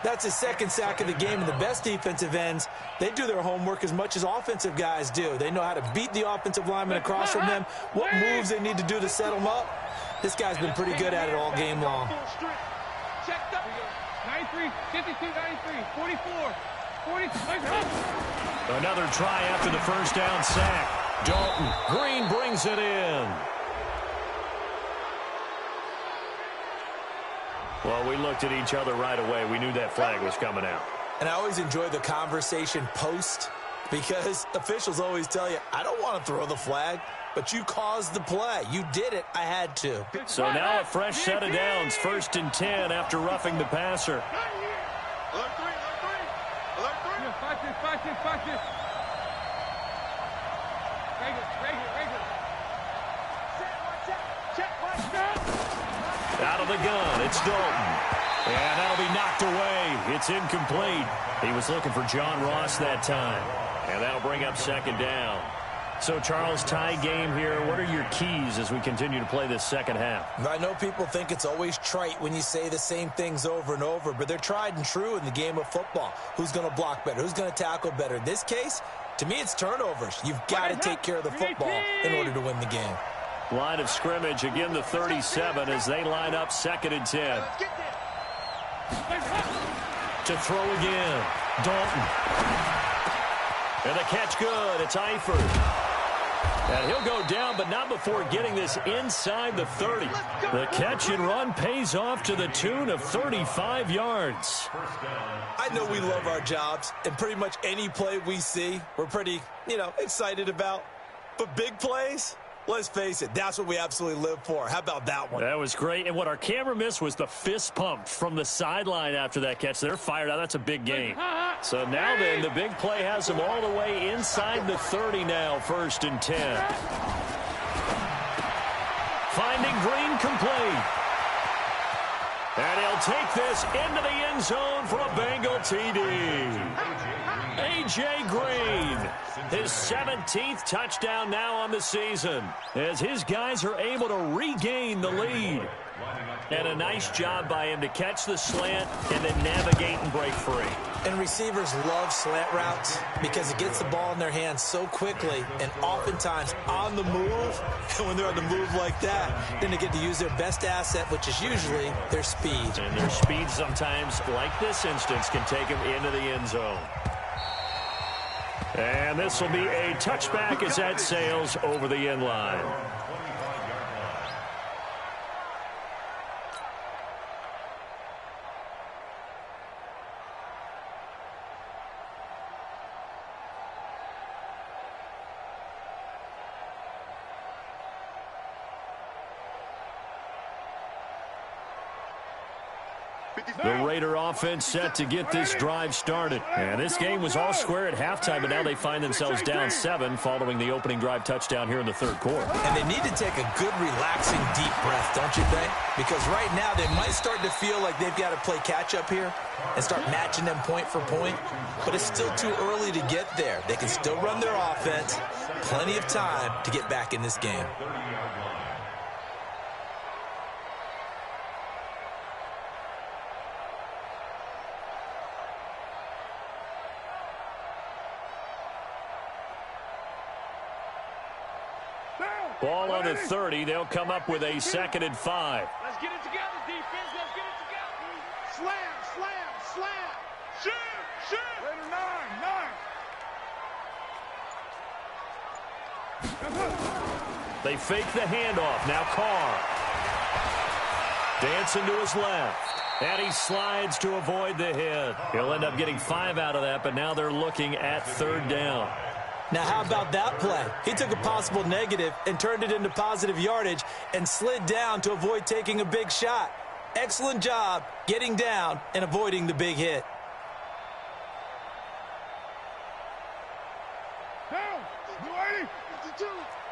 That's his 2nd sack of the game, and the best defensive ends, they do their homework as much as offensive guys do. They know how to beat the offensive lineman across from them, what moves they need to do to set them up. This guy's been pretty good at it all game long. Checked up. 93, 52, 93, 44, 46. Another try after the first down sack. Dalton Green brings it in. Well, we looked at each other right away. We knew that flag was coming out. And I always enjoy the conversation post because officials always tell you, I don't want to throw the flag, but you caused the play. You did it. I had to. So now a fresh set of downs. 1st and 10 after roughing the passer. Alert 3, alert 3. Alert 3. Watch this. Regular. Check, watch out. Out of the gun, it's Dalton. And that'll be knocked away. It's incomplete. He was looking for John Ross that time. And that'll bring up second down. So, Charles, tie game here. What are your keys as we continue to play this second half? I know people think it's always trite when you say the same things over and over, but they're tried and true in the game of football. Who's going to block better? Who's going to tackle better? In this case, to me, it's turnovers. You've got to take care of the football in order to win the game. Line of scrimmage, again the 37 as they line up 2nd and 10. To throw again, Dalton. And the catch good. It's Eifert. And he'll go down, but not before getting this inside the 30. The catch and run pays off to the tune of 35 yards. I know we love our jobs, and pretty much any play we see, we're pretty, excited about. But big plays, let's face it, that's what we absolutely live for. How about that one? That was great. And what our camera missed was the fist pump from the sideline after that catch. They're fired out. That's a big gain. So now then, the big play has them all the way inside the 30 now, 1st and 10. Finding Green complete. And he'll take this into the end zone for a Bengal TD. A.J. Green, his 17th touchdown now on the season, as his guys are able to regain the lead. And a nice job by him to catch the slant and then navigate and break free. And receivers love slant routes because it gets the ball in their hands so quickly and oftentimes on the move. And when they're on the move like that, then they get to use their best asset, which is usually their speed. And their speed sometimes, like this instance, can take them into the end zone. And this will be a touchback as that sails over the end line. The Raider offense set to get this drive started. And this game was all square at halftime, but now they find themselves down 7 following the opening drive touchdown here in the 3rd quarter. And they need to take a good, relaxing, deep breath, don't you think? Because right now they might start to feel like they've got to play catch-up here and start matching them point for point. But it's still too early to get there. They can still run their offense. Plenty of time to get back in this game. Ball on the 30. They'll come up with a 2nd and 5. Let's get it together, defense. Let's get it together. Slam, slam, slam. Shoot, shoot. Raider 9. They fake the handoff. Now Carr. Dancing to his left. And he slides to avoid the hit. He'll end up getting 5 out of that, but now they're looking at 3rd down. Now, how about that play? He took a possible negative and turned it into positive yardage and slid down to avoid taking a big shot. Excellent job getting down and avoiding the big hit. Down. You ready? 52.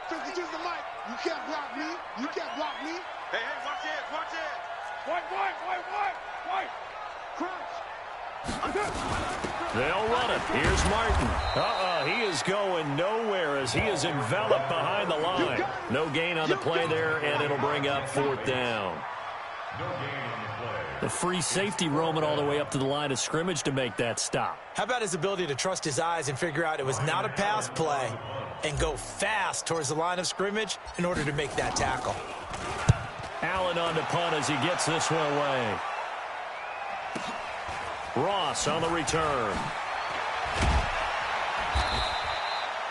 52 is the mic. You can't block me. You can't block me. Hey, hey, watch it. Watch it. White. Crunch. They'll run it. Here's Martin. He is going nowhere as he is enveloped behind the line. No gain on the play there, and it'll bring up 4th down. The free safety roaming all the way up to the line of scrimmage to make that stop. How about his ability to trust his eyes and figure out it was not a pass play and go fast towards the line of scrimmage in order to make that tackle. Allen on the punt as he gets this one away. Ross on the return.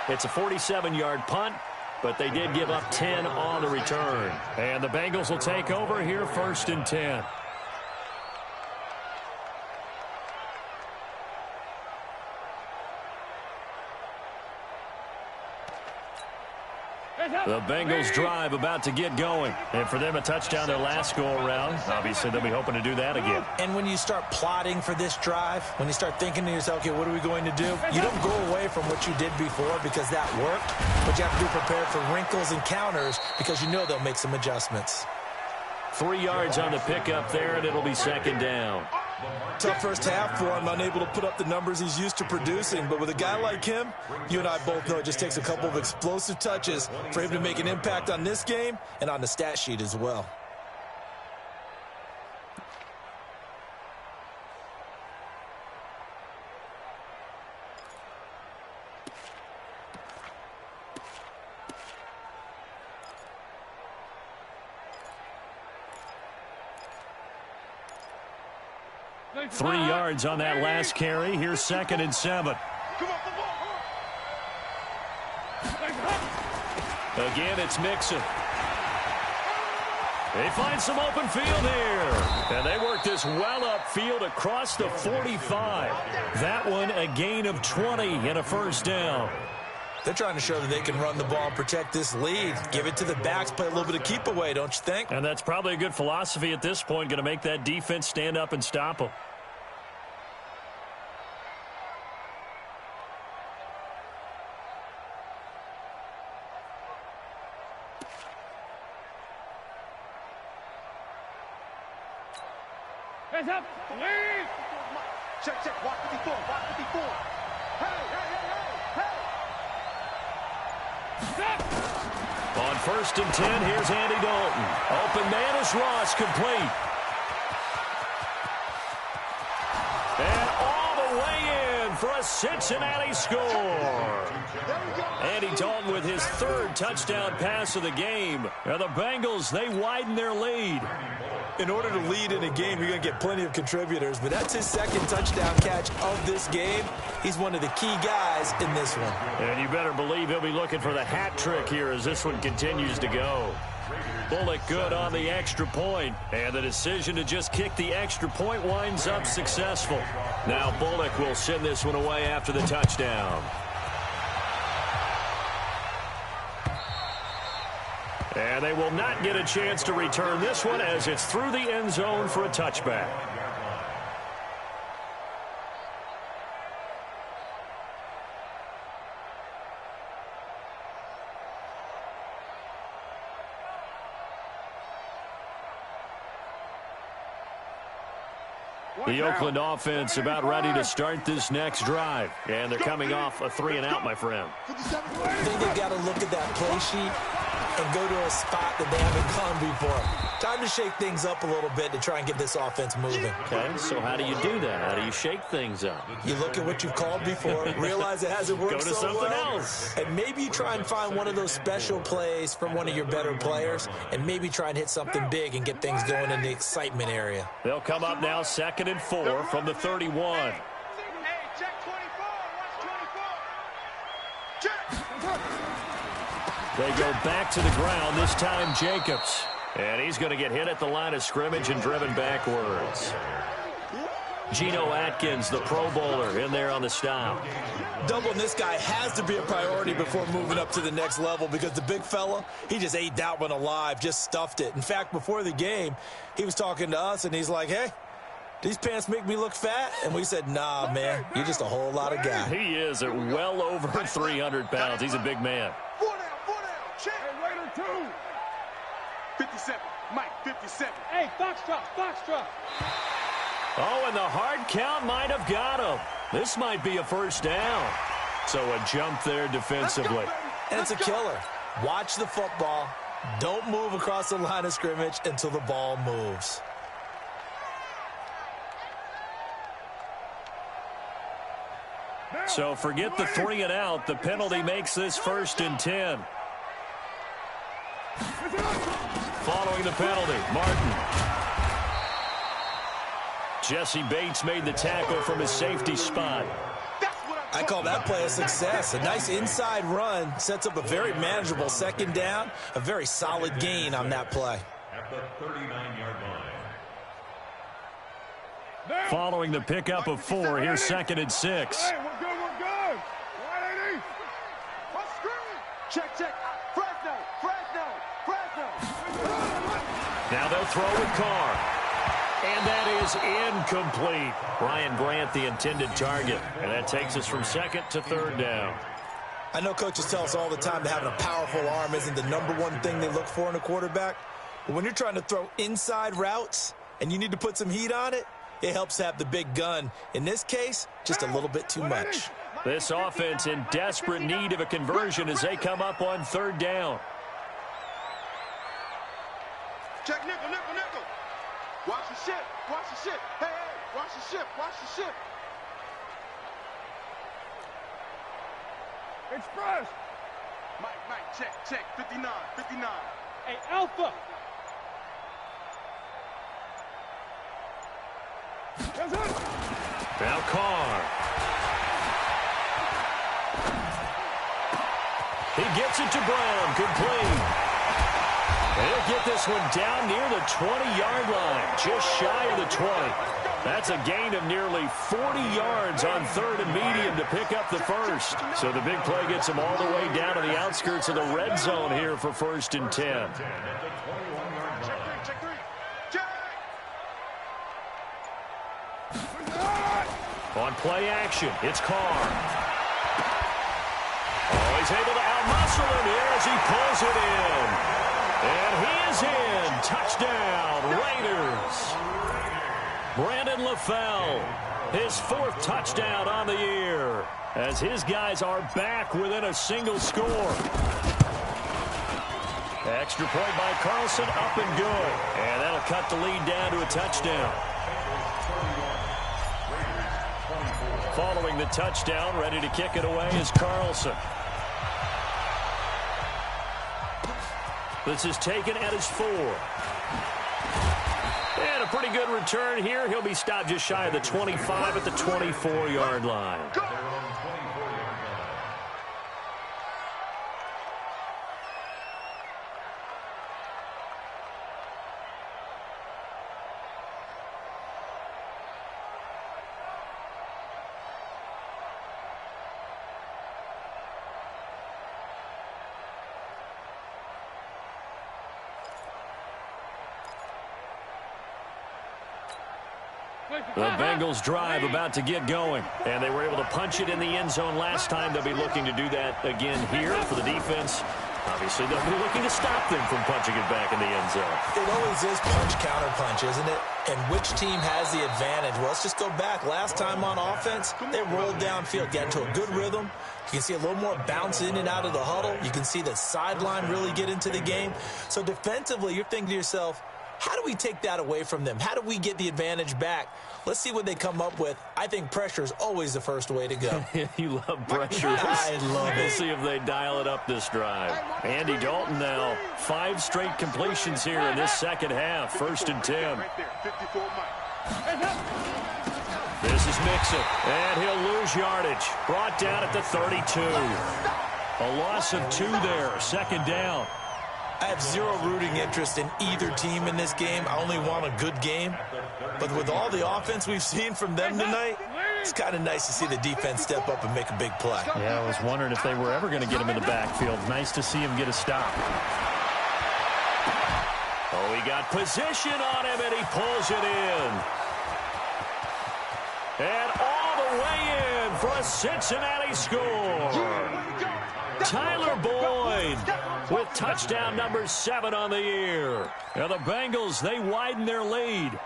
It's a 47-yard punt, but they did give up 10 on the return. And the Bengals will take over here 1st and 10. The Bengals drive about to get going. And for them, a touchdown their last go-around. Obviously, they'll be hoping to do that again. And when you start plotting for this drive, when you start thinking to yourself, okay, what are we going to do? You don't go away from what you did before because that worked. But you have to be prepared for wrinkles and counters because you know they'll make some adjustments. 3 yards on the pickup there, and it'll be second down. Tough first half for him, unable to put up the numbers he's used to producing. But with a guy like him, you and I both know it just takes a couple of explosive touches for him to make an impact on this game and on the stat sheet as well. Three yards on that last carry. Here's second and 7. Again, it's Mixon. They find some open field here. And they work this well upfield across the 45. That one a gain of 20 and a first down. They're trying to show that they can run the ball and protect this lead. Give it to the backs, play a little bit of keep away, don't you think? And that's probably a good philosophy at this point, going to make that defense stand up and stop them. Hands up, lead! Check, check, watch 54, watch 54. Hey, hey, hey, hey, hey! On first and 10, here's Andy Dalton. Open man is Ross, complete. And all the way in for a Cincinnati score. Andy Dalton with his 3rd touchdown pass of the game. Now the Bengals, they widen their lead. In order to lead in a game, you're going to get plenty of contributors, but that's his 2nd touchdown catch of this game. He's one of the key guys in this one. And you better believe he'll be looking for the hat trick here as this one continues to go. Bullock good on the extra point, and the decision to just kick the extra point winds up successful. Now Bullock will send this one away after the touchdown. And they will not get a chance to return this one as it's through the end zone for a touchback. The Oakland offense about ready to start this next drive. And they're coming off a 3-and-out, my friend. I think they've got to look at that play sheet and go to a spot that they haven't gone before. Time to shake things up a little bit to try and get this offense moving. Okay, so how do you do that? How do you shake things up? You look at what you've called before, realize it hasn't worked Go to so something well, else. and maybe you try and find one of those special plays from one of your better players, and maybe try and hit something big and get things going in the excitement area. They'll come up now 2nd and 4 from the 31. Hey, check 24, watch 24. Check! They go back to the ground, this time Jacobs. And he's going to get hit at the line of scrimmage and driven backwards. Geno Atkins, the Pro Bowler, in there on the stop. Doubling this guy has to be a priority before moving up to the next level because the big fella, he just ate that one alive, just stuffed it. In fact, before the game, he was talking to us, and he's like, hey, these pants make me look fat? And we said, nah, man, you're just a whole lot of guy. He is at well over 300 pounds. He's a big man. 4 down, check! Hey, Raider 2! 57, Mike, 57. Hey, Foxtrot. Oh, and the hard count might have got him. This might be a first down. So a jump there defensively. And it's a killer. Watch the football. Don't move across the line of scrimmage until the ball moves. So forget the 3-and-out. The penalty makes this 1st and 10. Following the penalty, Martin. Jesse Bates made the tackle from his safety spot. I call that play a success. A nice inside run sets up a very manageable 2nd down. A very solid gain on that play. At the 39-yard line. Following the pickup of 4, here's 2nd and 6. Hey, we're good. 180. What's screen? Check. Fresno. Now they'll throw with Carr. And that is incomplete. Ryan Grant, the intended target. And that takes us from 2nd to 3rd down. I know coaches tell us all the time that having a powerful arm isn't the #1 thing they look for in a quarterback. When you're trying to throw inside routes and you need to put some heat on it, it helps have the big gun. In this case, just a little bit too much. This offense in desperate need of a conversion as they come up on 3rd down. Check nickel, nickel, nickel. Watch the ship, watch the ship. Hey, hey, watch the ship, watch the ship. Express. Mike, check, 59, 59. Hey, Alpha. That's it. Now Carr. He gets it to Brown, complete. He'll get this one down near the 20-yard line, just shy of the 20. That's a gain of nearly 40 yards on 3rd and medium to pick up the first. So the big play gets him all the way down to the outskirts of the red zone here for 1st and 10. On play action, it's Carr. Oh, he's able to outmuscle him here as he pulls it in. And he is in. Touchdown, Raiders. Brandon LaFell, his 4th touchdown on the year, as his guys are back within a single score. Extra point by Carlson, up and good. And that'll cut the lead down to a touchdown. Following the touchdown, ready to kick it away is Carlson. This is taken at his 4. And a pretty good return here. He'll be stopped just shy of the 25 at the 24-yard line. The Bengals drive about to get going, and they were able to punch it in the end zone last time. They'll be looking to do that again here for the defense. Obviously, they'll be looking to stop them from punching it back in the end zone. It always is punch-counter-punch, isn't it? And which team has the advantage? Well, let's just go back. Last time on offense, they rolled downfield, got into a good rhythm. You can see a little more bounce in and out of the huddle. You can see the sideline really get into the game. So defensively, you're thinking to yourself, how do we take that away from them? How do we get the advantage back? Let's see what they come up with. I think pressure is always the first way to go. You love pressure. I love it. We'll see if they dial it up this drive. Andy Dalton now, 5 straight completions here in this second half. 1st and 10. This is Mixon, and he'll lose yardage. Brought down at the 32. A loss of 2 there, 2nd down. I have zero rooting interest in either team in this game. I only want a good game. But with all the offense we've seen from them tonight, it's kind of nice to see the defense step up and make a big play. Yeah, I was wondering if they were ever going to get him in the backfield. Nice to see him get a stop. Oh, he got position on him, and he pulls it in. And all the way in for a Cincinnati score. Tyler Boyd with touchdown number 7 on the year. Now the Bengals, they widen their lead.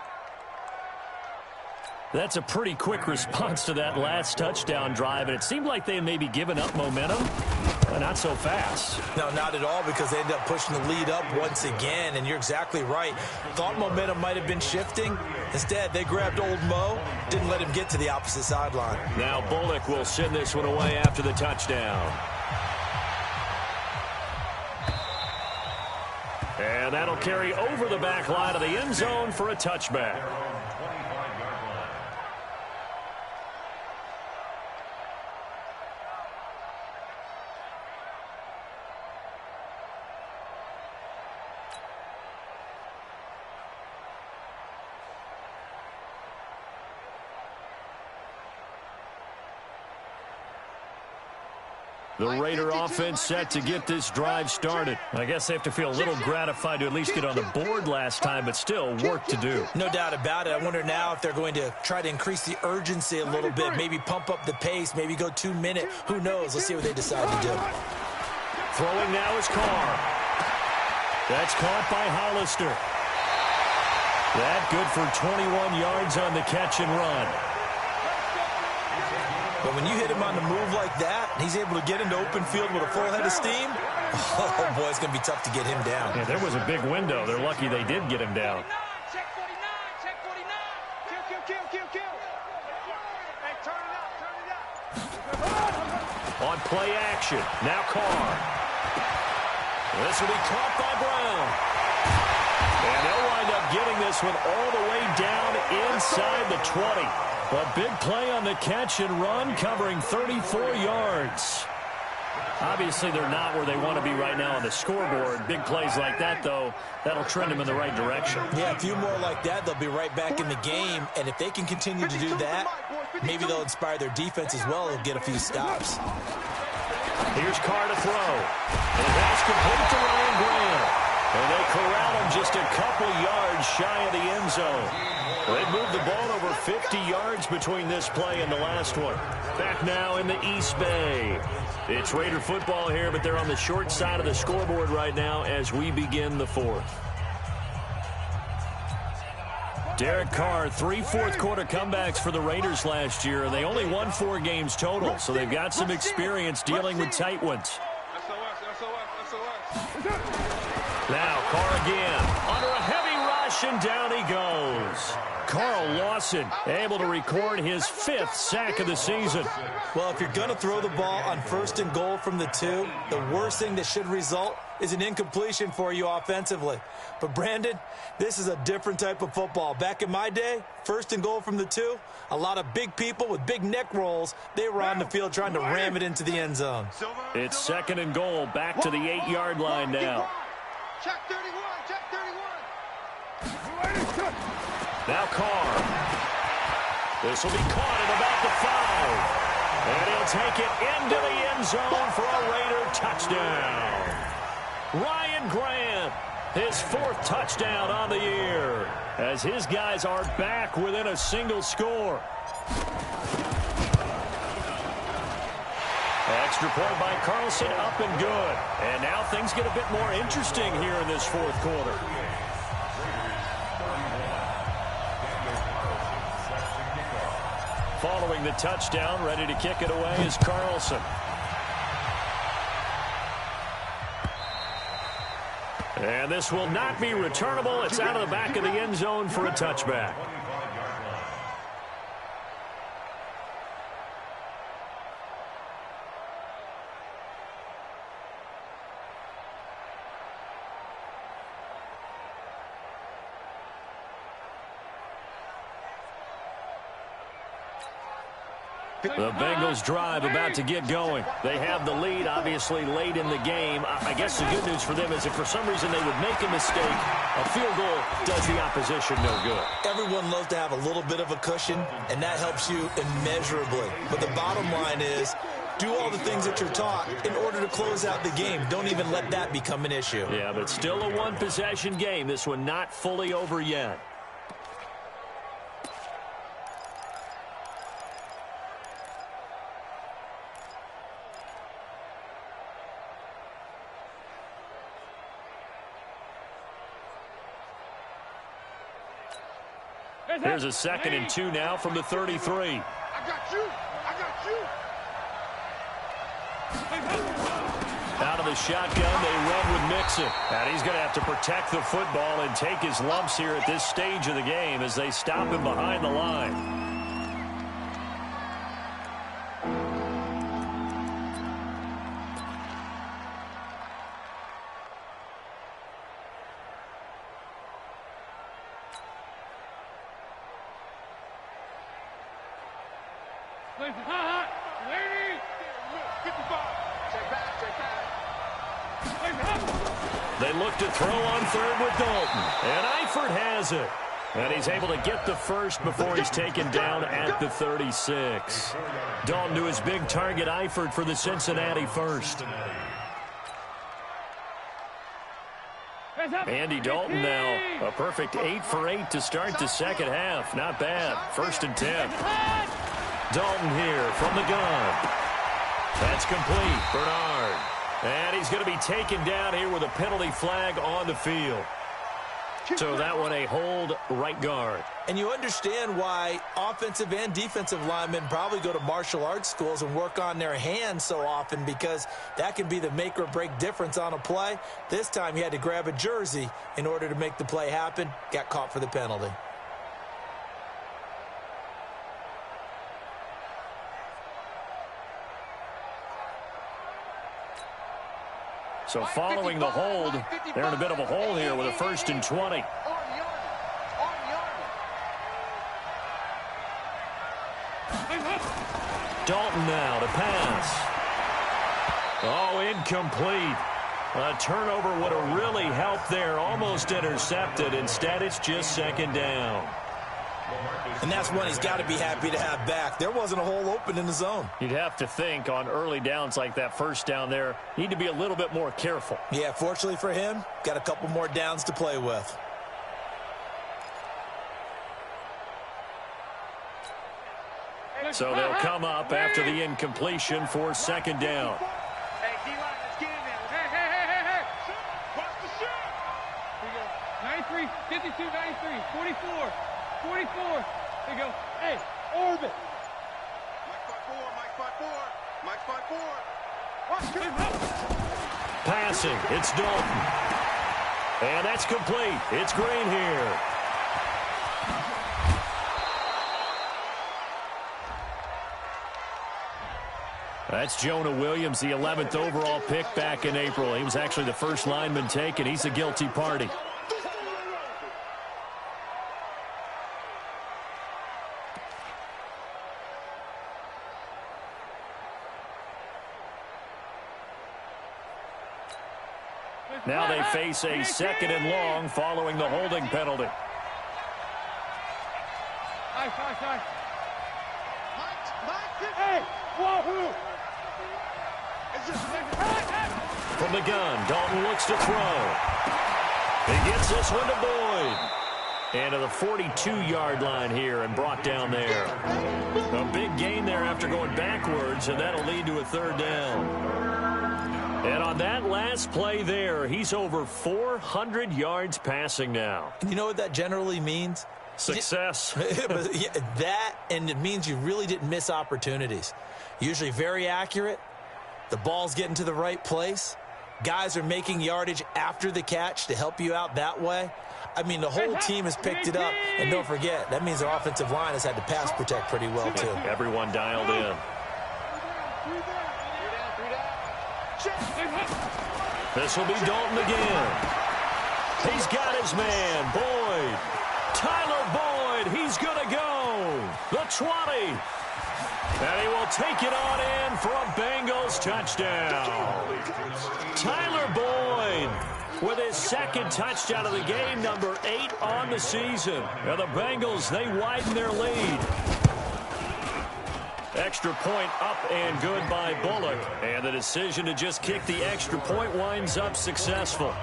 That's a pretty quick response to that last touchdown drive, and it seemed like they had maybe given up momentum. But not so fast. No, not at all, because they ended up pushing the lead up once again, and you're exactly right. Thought momentum might have been shifting. Instead, they grabbed old Mo, didn't let him get to the opposite sideline. Now Bullock will send this one away after the touchdown. And that'll carry over the back line of the end zone for a touchback. The Raider offense set to get this drive started. I guess they have to feel a little gratified to at least get on the board last time, but still work to do. No doubt about it. I wonder now if they're going to try to increase the urgency a little bit, maybe pump up the pace, maybe go 2-minute. Who knows? Let's see what they decide to do. Throwing now is Carr. That's caught by Hollister. That good for 21 yards on the catch and run. But when you hit him on the move like that, and he's able to get into open field with a full head of steam, oh, boy, it's going to be tough to get him down. Yeah, there was a big window. They're lucky they did get him down. Check 49, check 49. Kill. Hey, turn it up. On play action, now Carr. This will be caught by Brown. And they'll wind up getting this one all the way down inside the 20. A big play on the catch and run, covering 34 yards. Obviously, they're not where they want to be right now on the scoreboard. Big plays like that, though, that'll trend them in the right direction. Yeah, a few more like that, they'll be right back in the game. And if they can continue to do that, maybe they'll inspire their defense as well. They'll get a few stops. Here's Carr to throw. And that's complete to Ryan Grant. And they corral him just a couple yards shy of the end zone. They moved the ball over 50 yards between this play and the last one. Back now in the East Bay. It's Raider football here, but they're on the short side of the scoreboard right now as we begin the fourth. Derek Carr, 3 fourth-quarter comebacks for the Raiders last year, and they only won 4 games total, so they've got some experience dealing with tight ones. Now Carr again, under a heavy rush, and down he goes. Carl Lawson able to record his 5th sack of the season. Well, if you're going to throw the ball on 1st and goal from the 2, the worst thing that should result is an incompletion for you offensively. But, Brandon, this is a different type of football. Back in my day, 1st and goal from the 2, a lot of big people with big neck rolls, they were on the field trying to ram it into the end zone. It's 2nd and goal, back to the 8-yard line now. Check 31, check 31. Now Carr. This will be caught at about the 5. And he'll take it into the end zone for a Raider touchdown. Ryan Grant, his 4th touchdown on the year, as his guys are back within a single score. Extra point by Carlson, up and good. And now things get a bit more interesting here in this 4th quarter. Following the touchdown, ready to kick it away is Carlson. And this will not be returnable. It's out of the back of the end zone for a touchback. The Bengals drive about to get going. They have the lead, obviously, late in the game. I guess the good news for them is if for some reason they would make a mistake, a field goal does the opposition no good. Everyone loves to have a little bit of a cushion, and that helps you immeasurably. But the bottom line is, do all the things that you're taught in order to close out the game. Don't even let that become an issue. Yeah, but still a one-possession game. This one not fully over yet. There's a 2nd and 2 now from the 33. I got you. Out of the shotgun, they run with Mixon. And he's going to have to protect the football and take his lumps here at this stage of the game as they stop him behind the line. They look to throw on 3rd with Dalton. And Eifert has it. And he's able to get the first before he's taken down at the 36. Dalton to his big target, Eifert, for the Cincinnati first. Andy Dalton now a perfect 8 for 8 to start the second half. Not bad. 1st and 10. Dalton here from the gun. That's complete. Bernard. And he's going to be taken down here with a penalty flag on the field. So that one a hold right guard. And you understand why offensive and defensive linemen probably go to martial arts schools and work on their hands so often, because that can be the make or break difference on a play. This time he had to grab a jersey in order to make the play happen. Got caught for the penalty. So following the hold, they're in a bit of a hole here with a 1st and 20. Dalton now to pass. Oh, incomplete. A turnover would have really helped there. Almost intercepted. Instead, it's just 2nd down. And that's one he's got to be happy to have back. There wasn't a hole open in the zone. You'd have to think on early downs like that 1st down there, need to be a little bit more careful. Yeah, fortunately for him, got a couple more downs to play with. So they'll come up after the incompletion for 2nd down. Hey, D-line, let's get in there. Hey. Watch the shot. Here we go. 93, 52, 93, 44, 44. Here you go. Hey, orbit. Mike spot 4. Watch it. Passing, it's Dalton. And that's complete. It's Green here. That's Jonah Williams, the 11th overall pick back in April. He was actually the first lineman taken. He's a guilty party. Now they face a 2nd and long following the holding penalty. Nice. Hey, wahoo! From the gun, Dalton looks to throw. He gets this one to Boyd. And to the 42-yard line here and brought down there. A big gain there after going backwards, and that'll lead to a 3rd down. And on that last play there, he's over 400 yards passing now. You know what that generally means? Success. That, and it means you really didn't miss opportunities. Usually very accurate. The ball's getting to the right place. Guys are making yardage after the catch to help you out that way. I mean, the whole team has picked it up. And don't forget, that means the offensive line has had to pass protect pretty well, too. Everyone dialed in. This will be Dalton again. He's got his man, Boyd. Tyler Boyd, he's going to go. The 20. And he will take it on in for a Bengals touchdown. Tyler Boyd with his 2nd touchdown of the game, number 8 on the season. And the Bengals, they widen their lead. Extra point up and good by Bullock. And the decision to just kick the extra point winds up successful.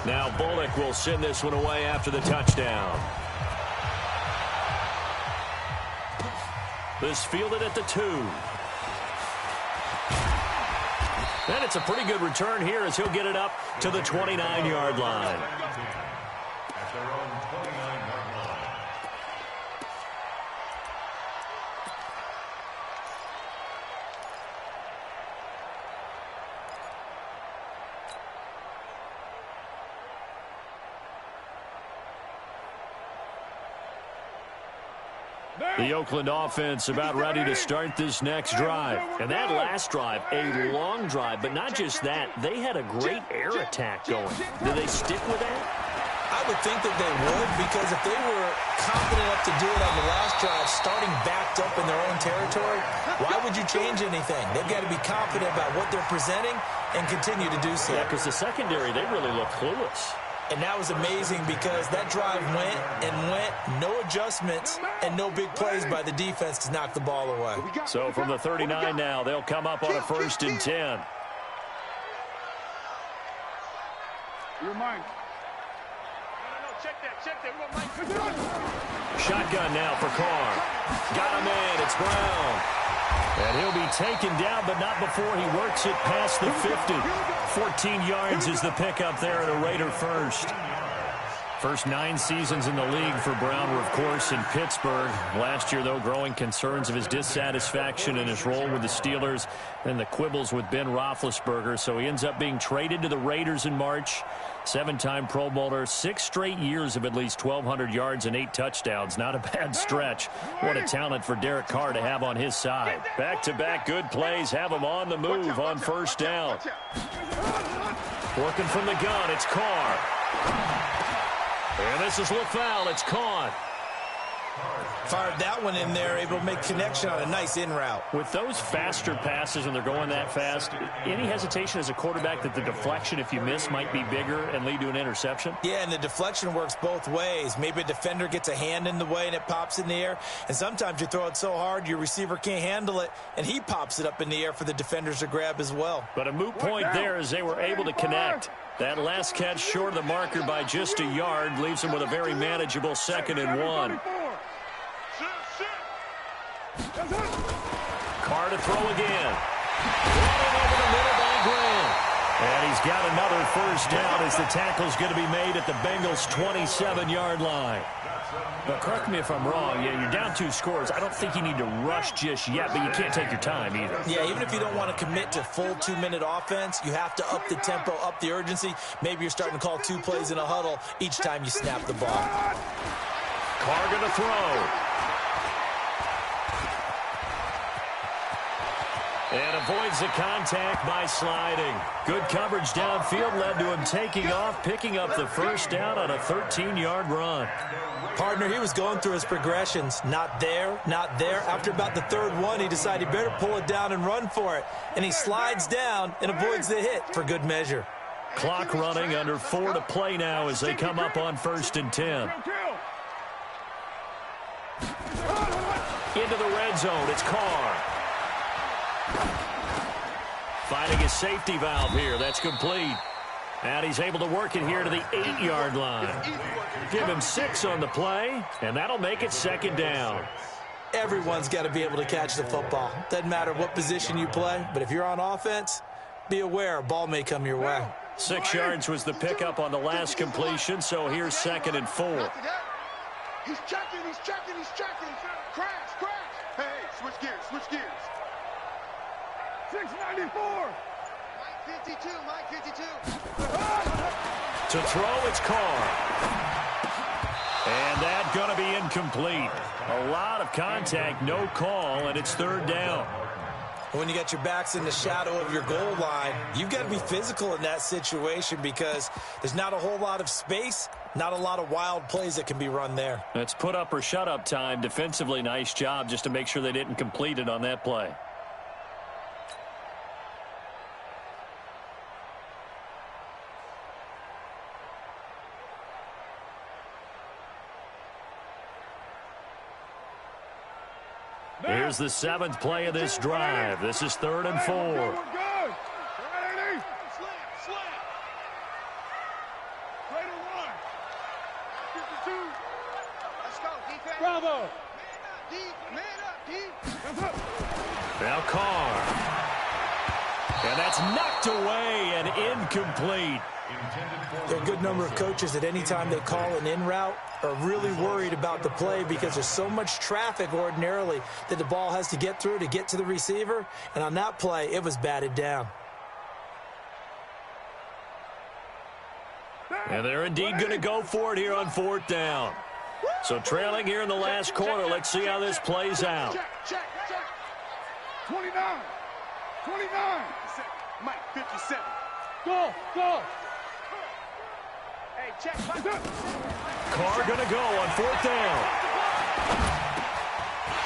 Now Bullock will send this one away after the touchdown. This fielded at the 2. And it's a pretty good return here as he'll get it up to the 29-yard line. At their own 29-yard line. The Oakland offense about ready to start this next drive. And that last drive, a long drive, but not just that. They had a great air attack going. Do they stick with that? I would think that they would, because if they were confident enough to do it on the last drive, starting backed up in their own territory, why would you change anything? They've got to be confident about what they're presenting and continue to do so. Yeah, because the secondary, they really look clueless. And that was amazing because that drive went and went, no adjustments and no big plays by the defense to knock the ball away. So from the 39 now, they'll come up on a 1st and 10. You're mine. No, check Shotgun now for Carr. Got him in. It's Brown. And he'll be taken down, but not before he works it past the 50. 14 yards is the pickup there at a Raider first. First 9 seasons in the league for Brown were, of course, in Pittsburgh. Last year, though, growing concerns of his dissatisfaction in his role with the Steelers and the quibbles with Ben Roethlisberger. So he ends up being traded to the Raiders in March. 7-time Pro Bowler, 6 straight years of at least 1,200 yards and 8 touchdowns. Not a bad stretch. What a talent for Derek Carr to have on his side. Back-to-back good plays have him on the move on first down. Working from the gun, it's Carr. And this is LaFowl. It's caught. Fired that one in there, able to make connection on a nice in route. With those faster passes, and they're going that fast, any hesitation as a quarterback that the deflection, if you miss, might be bigger and lead to an interception? Yeah, and the deflection works both ways. Maybe a defender gets a hand in the way and it pops in the air. And sometimes you throw it so hard your receiver can't handle it, and he pops it up in the air for the defenders to grab as well. But a moot point there as they were able to connect. That last catch short of the marker by just a yard leaves him with a very manageable 2nd and 1. Carr to throw again. Running over the middle by Graham. And he's got another first down as the tackle's going to be made at the Bengals' 27-yard line. But correct me if I'm wrong. Yeah, you're down 2 scores. I don't think you need to rush just yet, but you can't take your time either. Yeah, even if you don't want to commit to full 2-minute offense, you have to up the tempo, up the urgency. Maybe you're starting to call 2 plays in a huddle each time you snap the ball. Carr going to throw. And avoids the contact by sliding. Good coverage downfield led to him taking off, picking up the first down on a 13-yard run. Partner, he was going through his progressions. Not there, not there. After about the 3rd one, he decided he better pull it down and run for it. And he slides down and avoids the hit for good measure. Clock running, under 4 to play now as they come up on 1st and 10. Into the red zone, it's Carr. Finding his safety valve here. That's complete. And he's able to work it here to the 8-yard line. Give him 6 on the play, and that'll make it 2nd down. Everyone's got to be able to catch the football. Doesn't matter what position you play, but if you're on offense, be aware a ball may come your way. 6 yards was the pickup on the last completion, so here's 2nd and 4. He's checking. Crash. Hey, switch gears. 694. Mike 52. To throw, it's Carr. And that's going to be incomplete. A lot of contact, no call, and it's 3rd down. When you got your backs in the shadow of your goal line, you've got to be physical in that situation because there's not a whole lot of space, not a lot of wild plays that can be run there. It's put up or shut up time. Defensively, nice job just to make sure they didn't complete it on that play. Here's the 7th play of this drive. This is 3rd and 4. We're good. Ready? Slam. Raider 1. 52. Let's go, defense. Bravo. Man up, D. Now Carr. And that's knocked away and incomplete. There are a good number of coaches at any time they call an in route are really worried about the play because there's so much traffic ordinarily that the ball has to get through to get to the receiver. And on that play, it was batted down. And they're indeed going to go for it here on 4th down. So trailing here in the last quarter, let's see how this plays out. Check. 29. Mike 57. Go. Hey, check. Carr going to go on 4th down.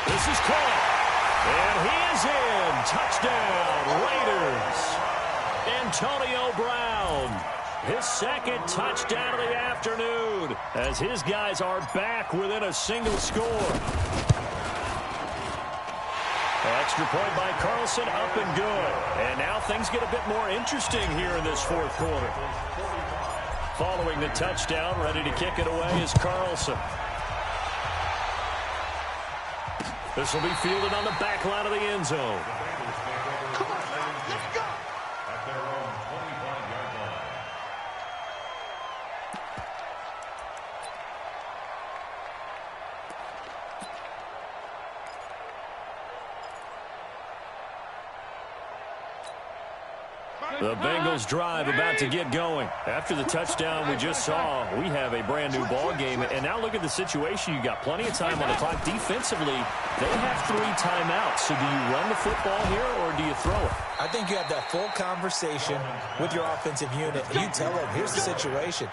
This is Carr. And he is in. Touchdown, Raiders. Antonio Brown. His 2nd touchdown of the afternoon as his guys are back within a single score. Extra point by Carlson, up and good. And now things get a bit more interesting here in this 4th quarter. Following the touchdown, ready to kick it away is Carlson. This will be fielded on the back line of the end zone. Come on, let's go. At their own 25-yard line. The Bengals drive about to get going. After the touchdown we just saw, we have a brand new ball game. And now look at the situation. You got plenty of time on the clock. Defensively, they have 3 timeouts. So do you run the football here or do you throw it? I think you have that full conversation with your offensive unit, and you tell them, here's the situation.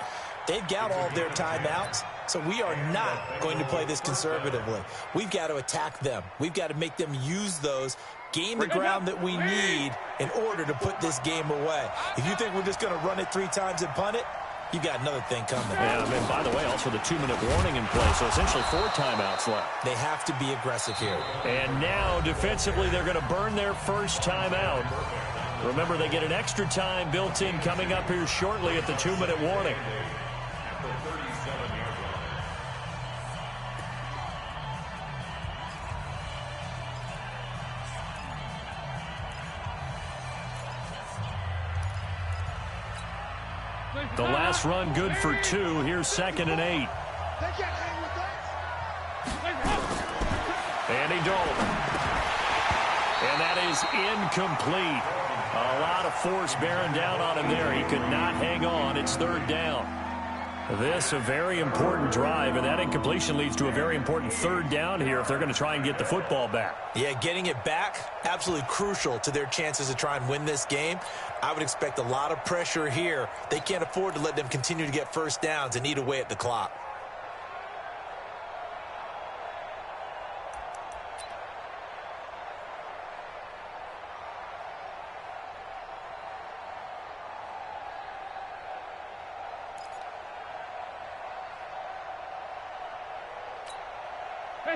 They've got all of their timeouts, so we are not going to play this conservatively. We've got to attack them. We've got to make them use those, gain the ground that we need in order to put this game away. If you think we're just going to run it 3 times and punt it, you've got another thing coming. Yeah, I mean, by the way, also the 2-minute warning in play, so essentially 4 timeouts left. They have to be aggressive here. And now, defensively, they're going to burn their first timeout. Remember, they get an extra time built in coming up here shortly at the 2-minute warning. The last run good for 2. Here's 2nd and 8. They can't hang with us. Andy Dalton. And that is incomplete. A lot of force bearing down on him there. He could not hang on. It's 3rd down. This a very important drive, and that incompletion leads to a very important 3rd down here if they're going to try and get the football back. Yeah, getting it back, absolutely crucial to their chances to try and win this game. I would expect a lot of pressure here. They can't afford to let them continue to get first downs and eat away at the clock.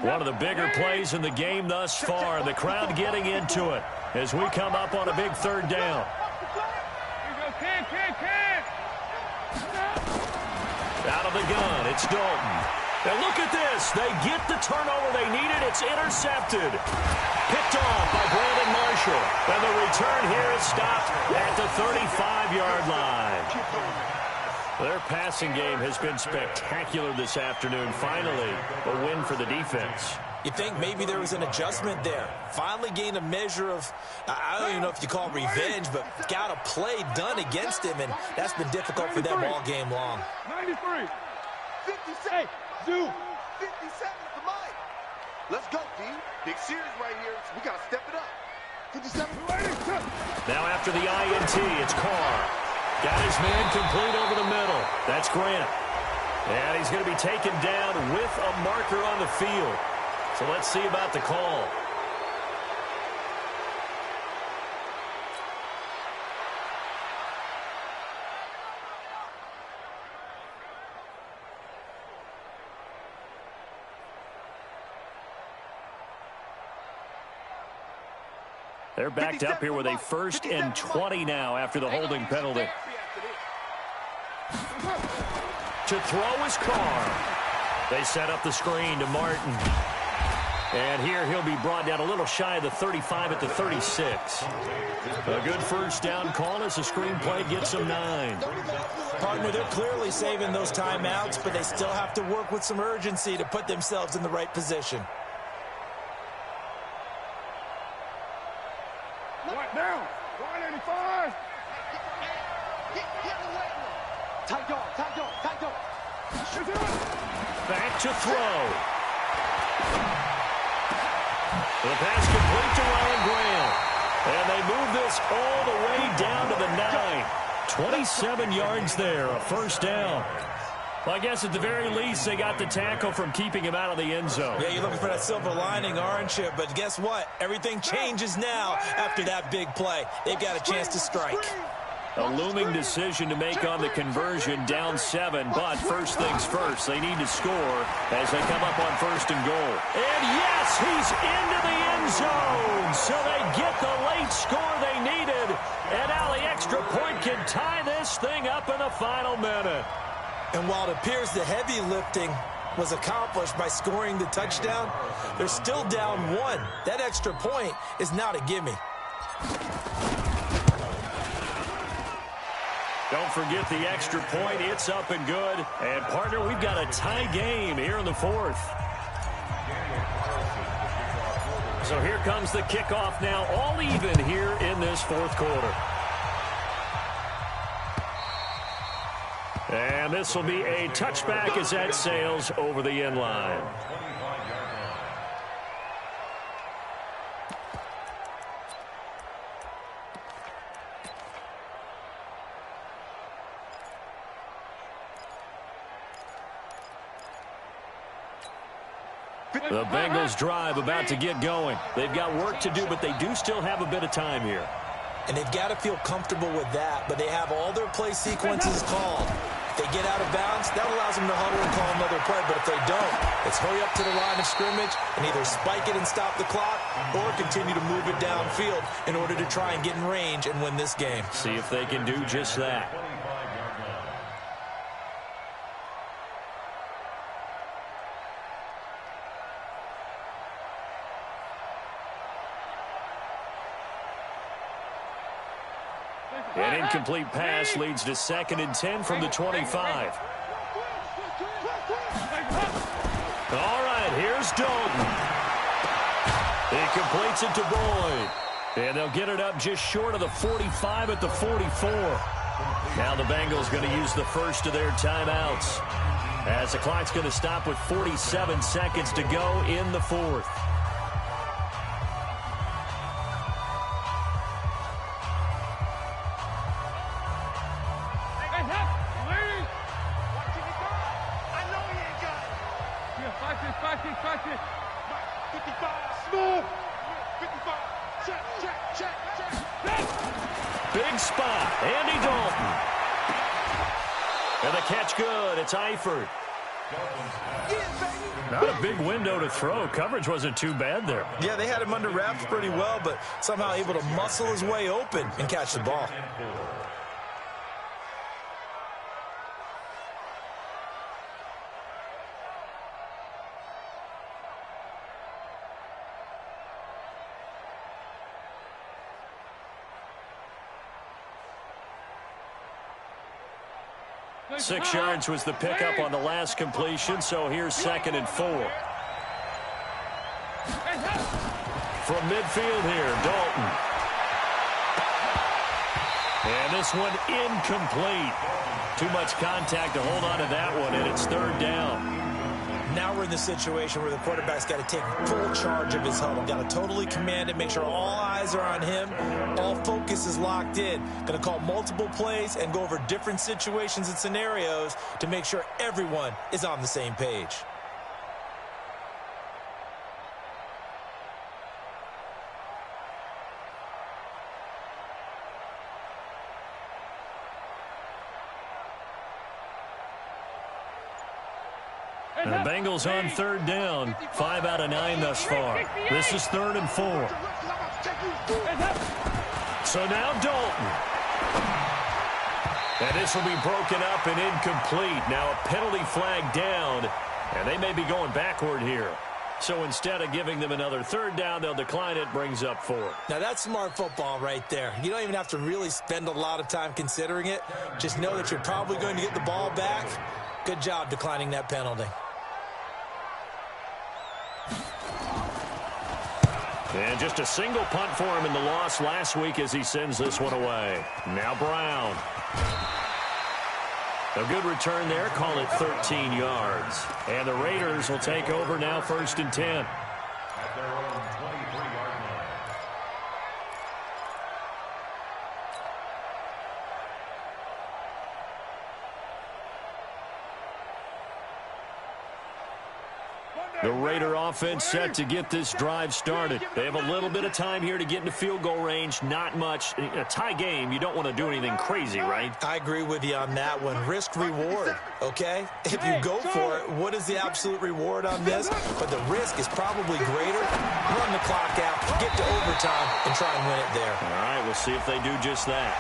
One of the bigger plays in the game thus far. The crowd getting into it as we come up on a big 3rd down. Out of the gun, it's Dalton. And look at this. They get the turnover they needed. It's intercepted. Picked off by Brandon Marshall. And the return here is stopped at the 35-yard line. Their passing game has been spectacular this afternoon. Finally, a win for the defense. You think maybe there was an adjustment there. Finally gained a measure of, I don't even know if you call it revenge, but got a play done against him, and that's been difficult for them all game long. 93. 57. Hey, Zoo. 57 at the mic. Let's go, D. Big series right here. We got to step it up. 57. Now after the INT, it's Carr. Got his man complete over the middle. That's Grant. And he's going to be taken down with a marker on the field. So let's see about the call. They're backed up here with a 1st and 20 now after the holding penalty. To throw is Carr. They set up the screen to Martin. And here he'll be brought down a little shy of the 35 at the 36. A good first down call as the screen play gets them 9. Partner, they're clearly saving those timeouts, but they still have to work with some urgency to put themselves in the right position. Down. 185. Tight dog, tight dog, tight dog. Back to throw. The pass complete to Ryan Graham. And they move this all the way down to the 9. 27 yards there, a first down. Well, I guess at the very least, they got the tackle from keeping him out of the end zone. Yeah, you're looking for that silver lining, aren't you? But guess what? Everything changes now after that big play. They've got a chance to strike. A looming decision to make on the conversion, down 7. But first things first, they need to score as they come up on 1st and goal. And yes, he's into the end zone. So they get the late score they needed. And now the extra point can tie this thing up in the final minute. And while it appears the heavy lifting was accomplished by scoring the touchdown, they're still down 1. That extra point is not a gimme. Don't forget the extra point. It's up and good. And, partner, we've got a tie game here in the 4th. So here comes the kickoff now, all even here in this 4th quarter. And this will be a touchback as that sails over the end line. The Bengals drive about to get going. They've got work to do, but they do still have a bit of time here. And they've got to feel comfortable with that, but they have all their play sequences called. If they get out of bounds, that allows them to huddle and call another play, but if they don't, it's hurry up to the line of scrimmage and either spike it and stop the clock or continue to move it downfield in order to try and get in range and win this game. See if they can do just that. An incomplete pass leads to 2nd and 10 from the 25. All right, here's Dalton. He completes it to Boyd. And they'll get it up just short of the 45 at the 44. Now the Bengals going to use the first of their timeouts, as the clock's going to stop with 47 seconds to go in the 4th. Big spot, Andy Dalton. And the catch good, it's Eifert. Not a big window to throw. Coverage wasn't too bad there. Yeah, they had him under wraps pretty well, but somehow able to muscle his way open and catch the ball. Six yards was the pickup on the last completion, so here's 2nd and 4. From midfield here, Dalton. And this one incomplete. Too much contact to hold on to that one, and it's 3rd down. Now we're in the situation where the quarterback's got to take full charge of his huddle. Got to totally command it, make sure all eyes are on him. All focus is locked in. Going to call multiple plays and go over different situations and scenarios to make sure everyone is on the same page. And the Bengals on 3rd down. 5 out of 9 thus far. This is 3rd and 4. So now Dalton. And this will be broken up and incomplete. Now a penalty flag down, and they may be going backward here. So instead of giving them another 3rd down, they'll decline it, brings up 4. Now that's smart football right there. You don't even have to really spend a lot of time considering it. Just know that you're probably going to get the ball back. Good job declining that penalty. And just a single punt for him in the loss last week as he sends this one away. Now Brown. A good return there. Call it 13 yards. And the Raiders will take over now, 1st and 10. At their own 23-yard line. The Raider offense set to get this drive started. They have a little bit of time here to get into field goal range. Not much. In a tie game, you don't want to do anything crazy, right? I agree with you on that one. Risk reward, okay? If you go for it, what is the absolute reward on this? But the risk is probably greater. Run the clock out, get to overtime, and try and win it there. All right, we'll see if they do just that.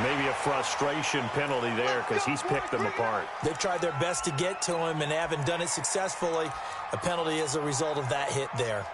Maybe a frustration penalty there because he's picked them apart. They've tried their best to get to him and haven't done it successfully. A penalty as a result of that hit there.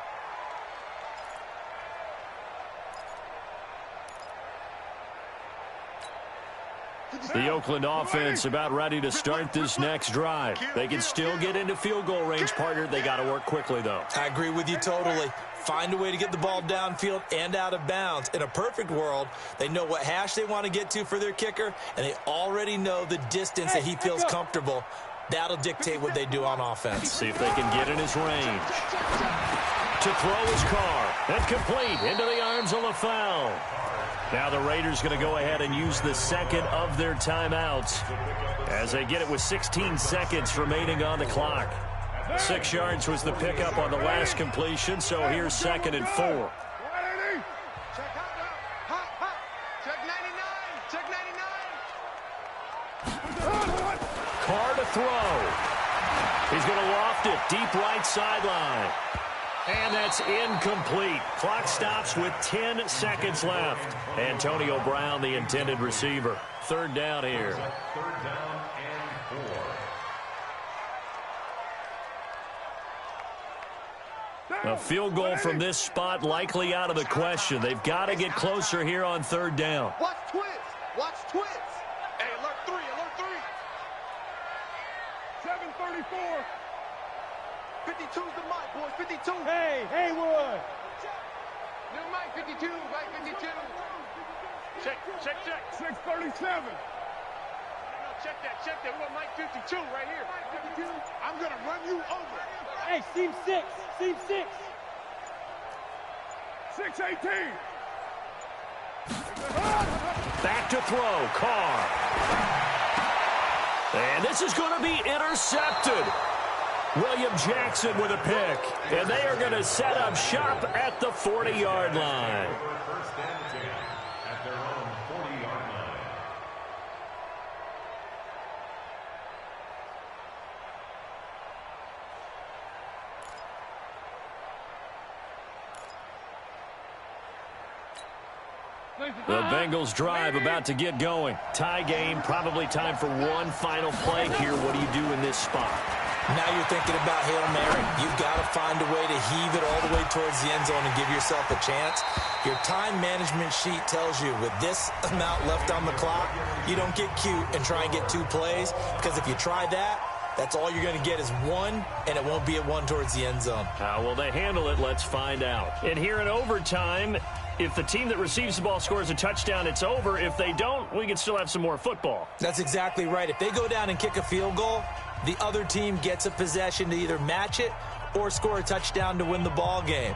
The Oakland offense about ready to start this next drive. They can still get into field goal range, partner. They got to work quickly, though. I agree with you totally. Find a way to get the ball downfield and out of bounds. In a perfect world, they know what hash they want to get to for their kicker, and they already know the distance that he feels comfortable. That'll dictate what they do on offense. See if they can get in his range. To throw his car. And complete into the arms of LaFell. Now the Raiders going to go ahead and use the second of their timeouts as they get it with 16 seconds remaining on the clock. 6 yards was the pickup on the last completion, so here's 2nd and 4. Check 99. Check 99. Carr to throw. He's going to loft it deep right sideline. And that's incomplete. Clock stops with 10 seconds left. Antonio Brown, the intended receiver. 3rd down here. 3rd down and 4. A field goal from this spot likely out of the question. They've got to get closer here on 3rd down. Watch twist. Watch twist. Hey, alert 3. Alert 3. 7:34. 52's the mic, boys. 52. Hey, Haywood. New mic, 52. Mic 52. Check. 6:37. Check that. We got mic 52 right here. Mic 52. I'm going to run you over. Hey, seam 6. 6:18. Back to throw. Carr. And this is going to be intercepted. William Jackson with a pick. And they are going to set up shop at the 40-yard line. First and 10 at their own 40-yard line. The Bengals drive about to get going. Tie game, probably time for one final play here. What do you do in this spot? Now you're thinking about Hail Mary. You've got to find a way to heave it all the way towards the end zone and give yourself a chance. Your time management sheet tells you with this amount left on the clock, you don't get cute and try and get 2 plays, because if you try that, that's all you're going to get is 1, and it won't be a 1 towards the end zone. How will they handle it? Let's find out. And here in overtime, if the team that receives the ball scores a touchdown, it's over. If they don't, we can still have some more football. That's exactly right. If they go down and kick a field goal, the other team gets a possession to either match it or score a touchdown to win the ball game.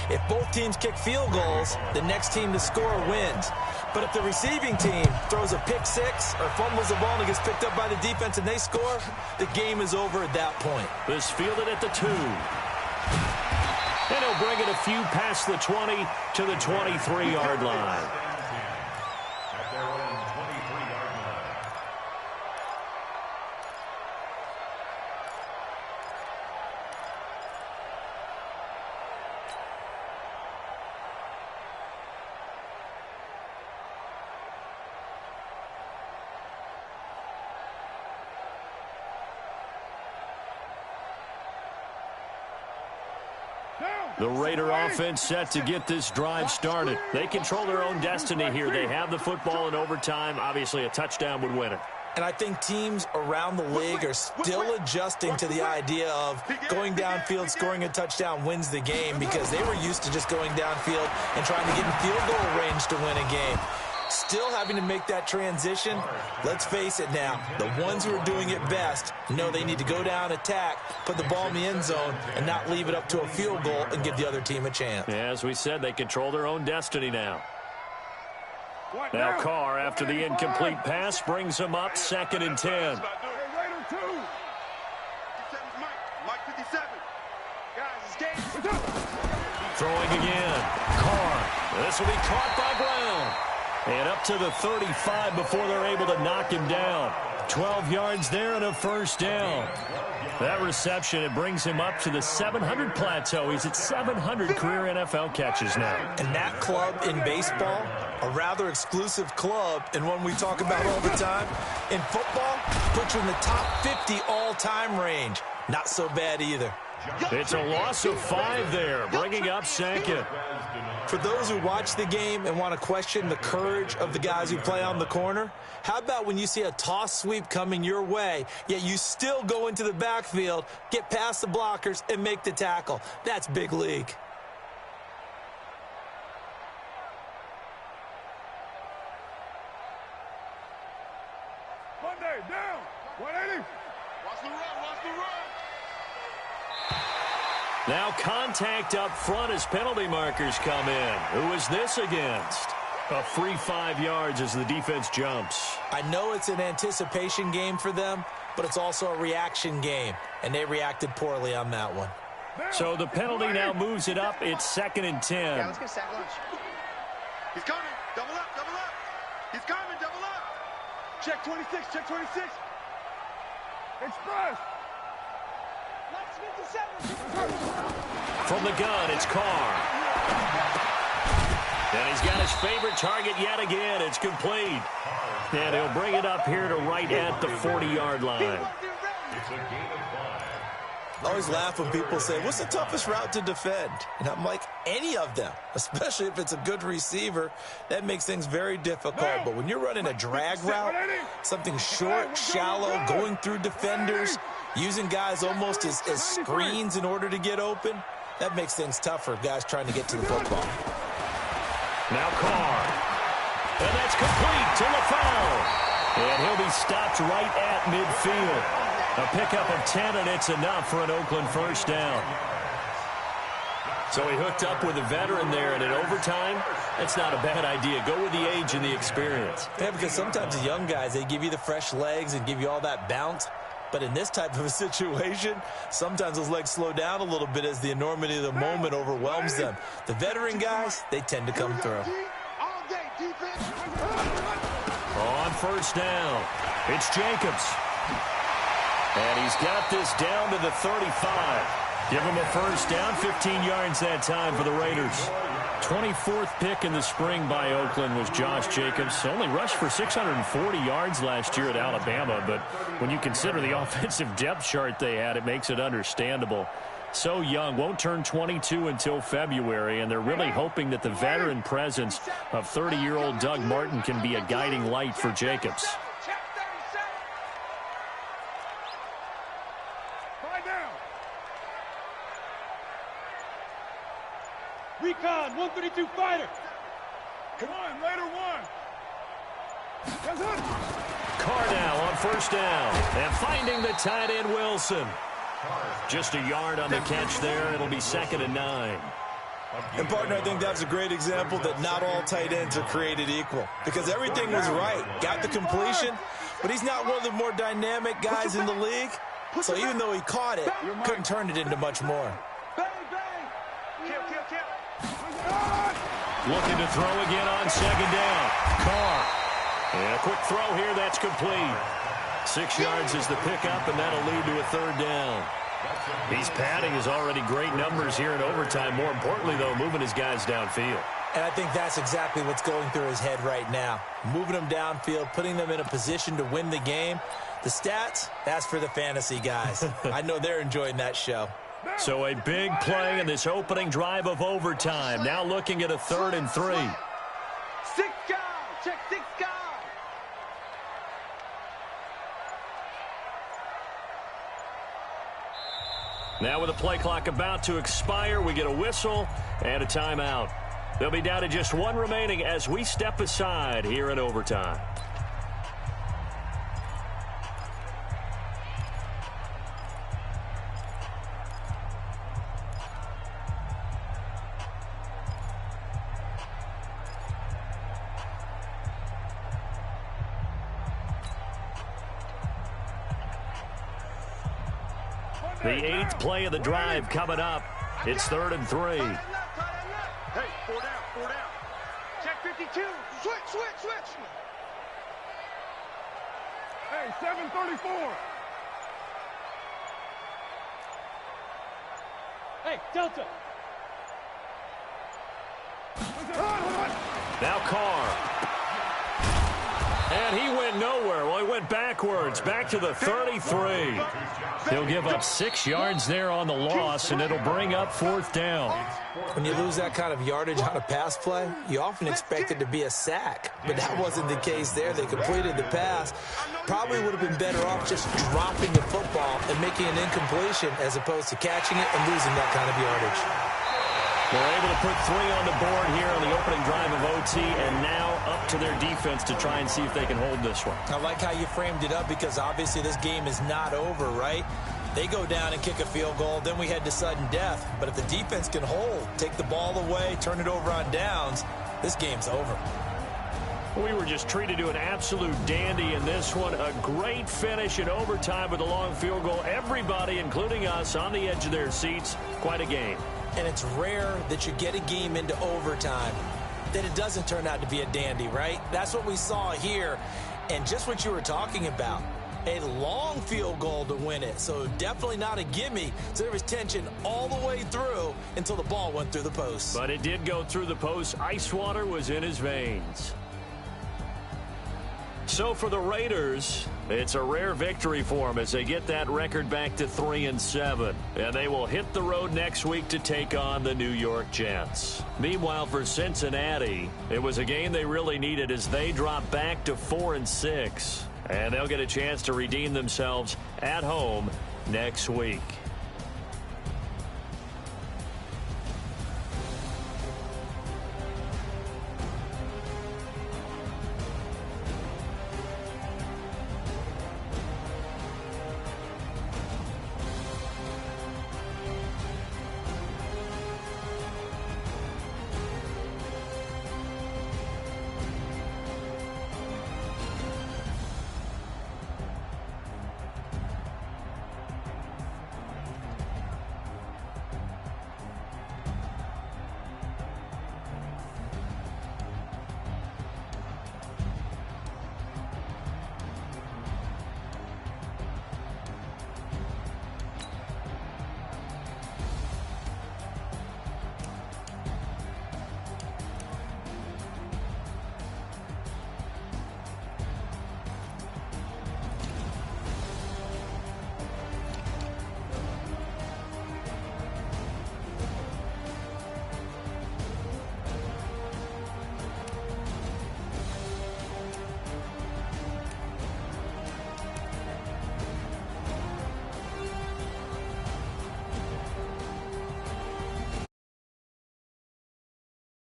If both teams kick field goals, the next team to score wins. But if the receiving team throws a pick 6 or fumbles the ball and it gets picked up by the defense and they score, the game is over at that point. This fielded at the 2. And he'll bring it a few past the 20 to the 23-yard line. At their own 23-yard line. The Raider offense set to get this drive started. They control their own destiny here. They have the football in overtime. Obviously, a touchdown would win it. And I think teams around the league are still adjusting to the idea of going downfield, scoring a touchdown wins the game, because they were used to just going downfield and trying to get in field goal range to win a game. Still having to make that transition. Let's face it now, the ones who are doing it best know they need to go down, attack, put the ball in the end zone, and not leave it up to a field goal and give the other team a chance. As we said, they control their own destiny now. Now Carr, after the incomplete pass, brings him up 2nd and 10. Throwing again. Carr. This will be caught by Brown. And up to the 35 before they're able to knock him down. 12 yards there and a first down. That reception, it brings him up to the 700 plateau. He's at 700 career NFL catches now. And that club in baseball, a rather exclusive club and one we talk about all the time. In football, puts you in the top 50 all-time range. Not so bad either. It's a loss of 5 there, bringing up second. For those who watch the game and want to question the courage of the guys who play on the corner, how about when you see a toss sweep coming your way, yet you still go into the backfield, get past the blockers, and make the tackle? That's big league. Monday, down. 180. Watch the run, watch the run. Now contact up front as penalty markers come in. Who is this against? A free 5 yards as the defense jumps. I know it's an anticipation game for them, but it's also a reaction game, and they reacted poorly on that one. So the penalty now moves it up. It's 2nd and 10. Yeah, let's get sack lunch. He's coming. Double up, double up. He's coming, double up. Check 26, check 26. Express. From the gun, it's Carr. And he's got his favorite target yet again. It's complete. And he'll bring it up here to right at the 40-yard line. It's a gain of 5. I always laugh when people say, what's the toughest route to defend? And I'm like, any of them, especially if it's a good receiver. That makes things very difficult. But when you're running a drag route, something short, shallow, going through defenders, using guys almost as screens in order to get open, that makes things tough for guys trying to get to the football. Now Carr. And that's complete to LaFell. And he'll be stopped right at midfield. A pickup of 10, and it's enough for an Oakland first down. So he hooked up with a veteran there, and in overtime, that's not a bad idea. Go with the age and the experience. Yeah, because sometimes the young guys, they give you the fresh legs and give you all that bounce. But in this type of a situation, sometimes those legs slow down a little bit as the enormity of the moment overwhelms them. The veteran guys, they tend to come through. On first down, it's Jacobs. And he's got this down to the 35. Give him a first down, 15 yards that time for the Raiders. 24th pick in the spring by Oakland was Josh Jacobs. Only rushed for 640 yards last year at Alabama, but when you consider the offensive depth chart they had, it makes it understandable. So young, won't turn 22 until February, and they're really hoping that the veteran presence of 30-year-old Doug Martin can be a guiding light for Jacobs. Recon, 132 fighter. Come on, Raider 1. Carr now on first down. And finding the tight end, Wilson. Just a yard on the catch there. It'll be 2nd and 9. And, partner, I think that's a great example that not all tight ends are created equal. Because everything was right. Got the completion, but he's not one of the more dynamic guys in the league. So even though he caught it, couldn't turn it into much more. Looking to throw again on 2nd down. Carr. And a quick throw here. That's complete. 6 yards is the pickup, and that'll lead to a 3rd down. He's padding his already great numbers here in overtime. More importantly, though, moving his guys downfield. And I think that's exactly what's going through his head right now. Moving them downfield, putting them in a position to win the game. The stats, that's for the fantasy guys. I know they're enjoying that show. So a big play in this opening drive of overtime. Now looking at a 3rd and 3. 6 guys. Check 6 guys. Now with the play clock about to expire, we get a whistle and a timeout. They'll be down to just 1 remaining as we step aside here in overtime. The 8th play of the drive coming up. It's 3rd and 3. Hey, 4 down, 4 down. Check 52. Switch. Hey, 734. Hey, Delta. Now Carr. And he went nowhere. Well, he went backwards, back to the 33. He'll give up 6 yards there on the loss, and it'll bring up 4th down. When you lose that kind of yardage on a pass play, you often expect it to be a sack. But that wasn't the case there. They completed the pass. Probably would have been better off just dropping the football and making an incompletion as opposed to catching it and losing that kind of yardage. They're able to put 3 on the board here on the opening drive of OT, and now up to their defense to try and see if they can hold this one. I like how you framed it up because obviously this game is not over, right? They go down and kick a field goal, then we head to sudden death. But if the defense can hold, take the ball away, turn it over on downs, this game's over. We were just treated to an absolute dandy in this one. A great finish in overtime with a long field goal. Everybody, including us, on the edge of their seats. Quite a game. And it's rare that you get a game into overtime that it doesn't turn out to be a dandy, right? That's what we saw here. And just what you were talking about, a long field goal to win it. So definitely not a gimme. So there was tension all the way through until the ball went through the post. But it did go through the post. Ice water was in his veins. So for the Raiders, it's a rare victory for them as they get that record back to 3-7. And they will hit the road next week to take on the New York Jets. Meanwhile, for Cincinnati, it was a game they really needed as they drop back to 4-6. And they'll get a chance to redeem themselves at home next week.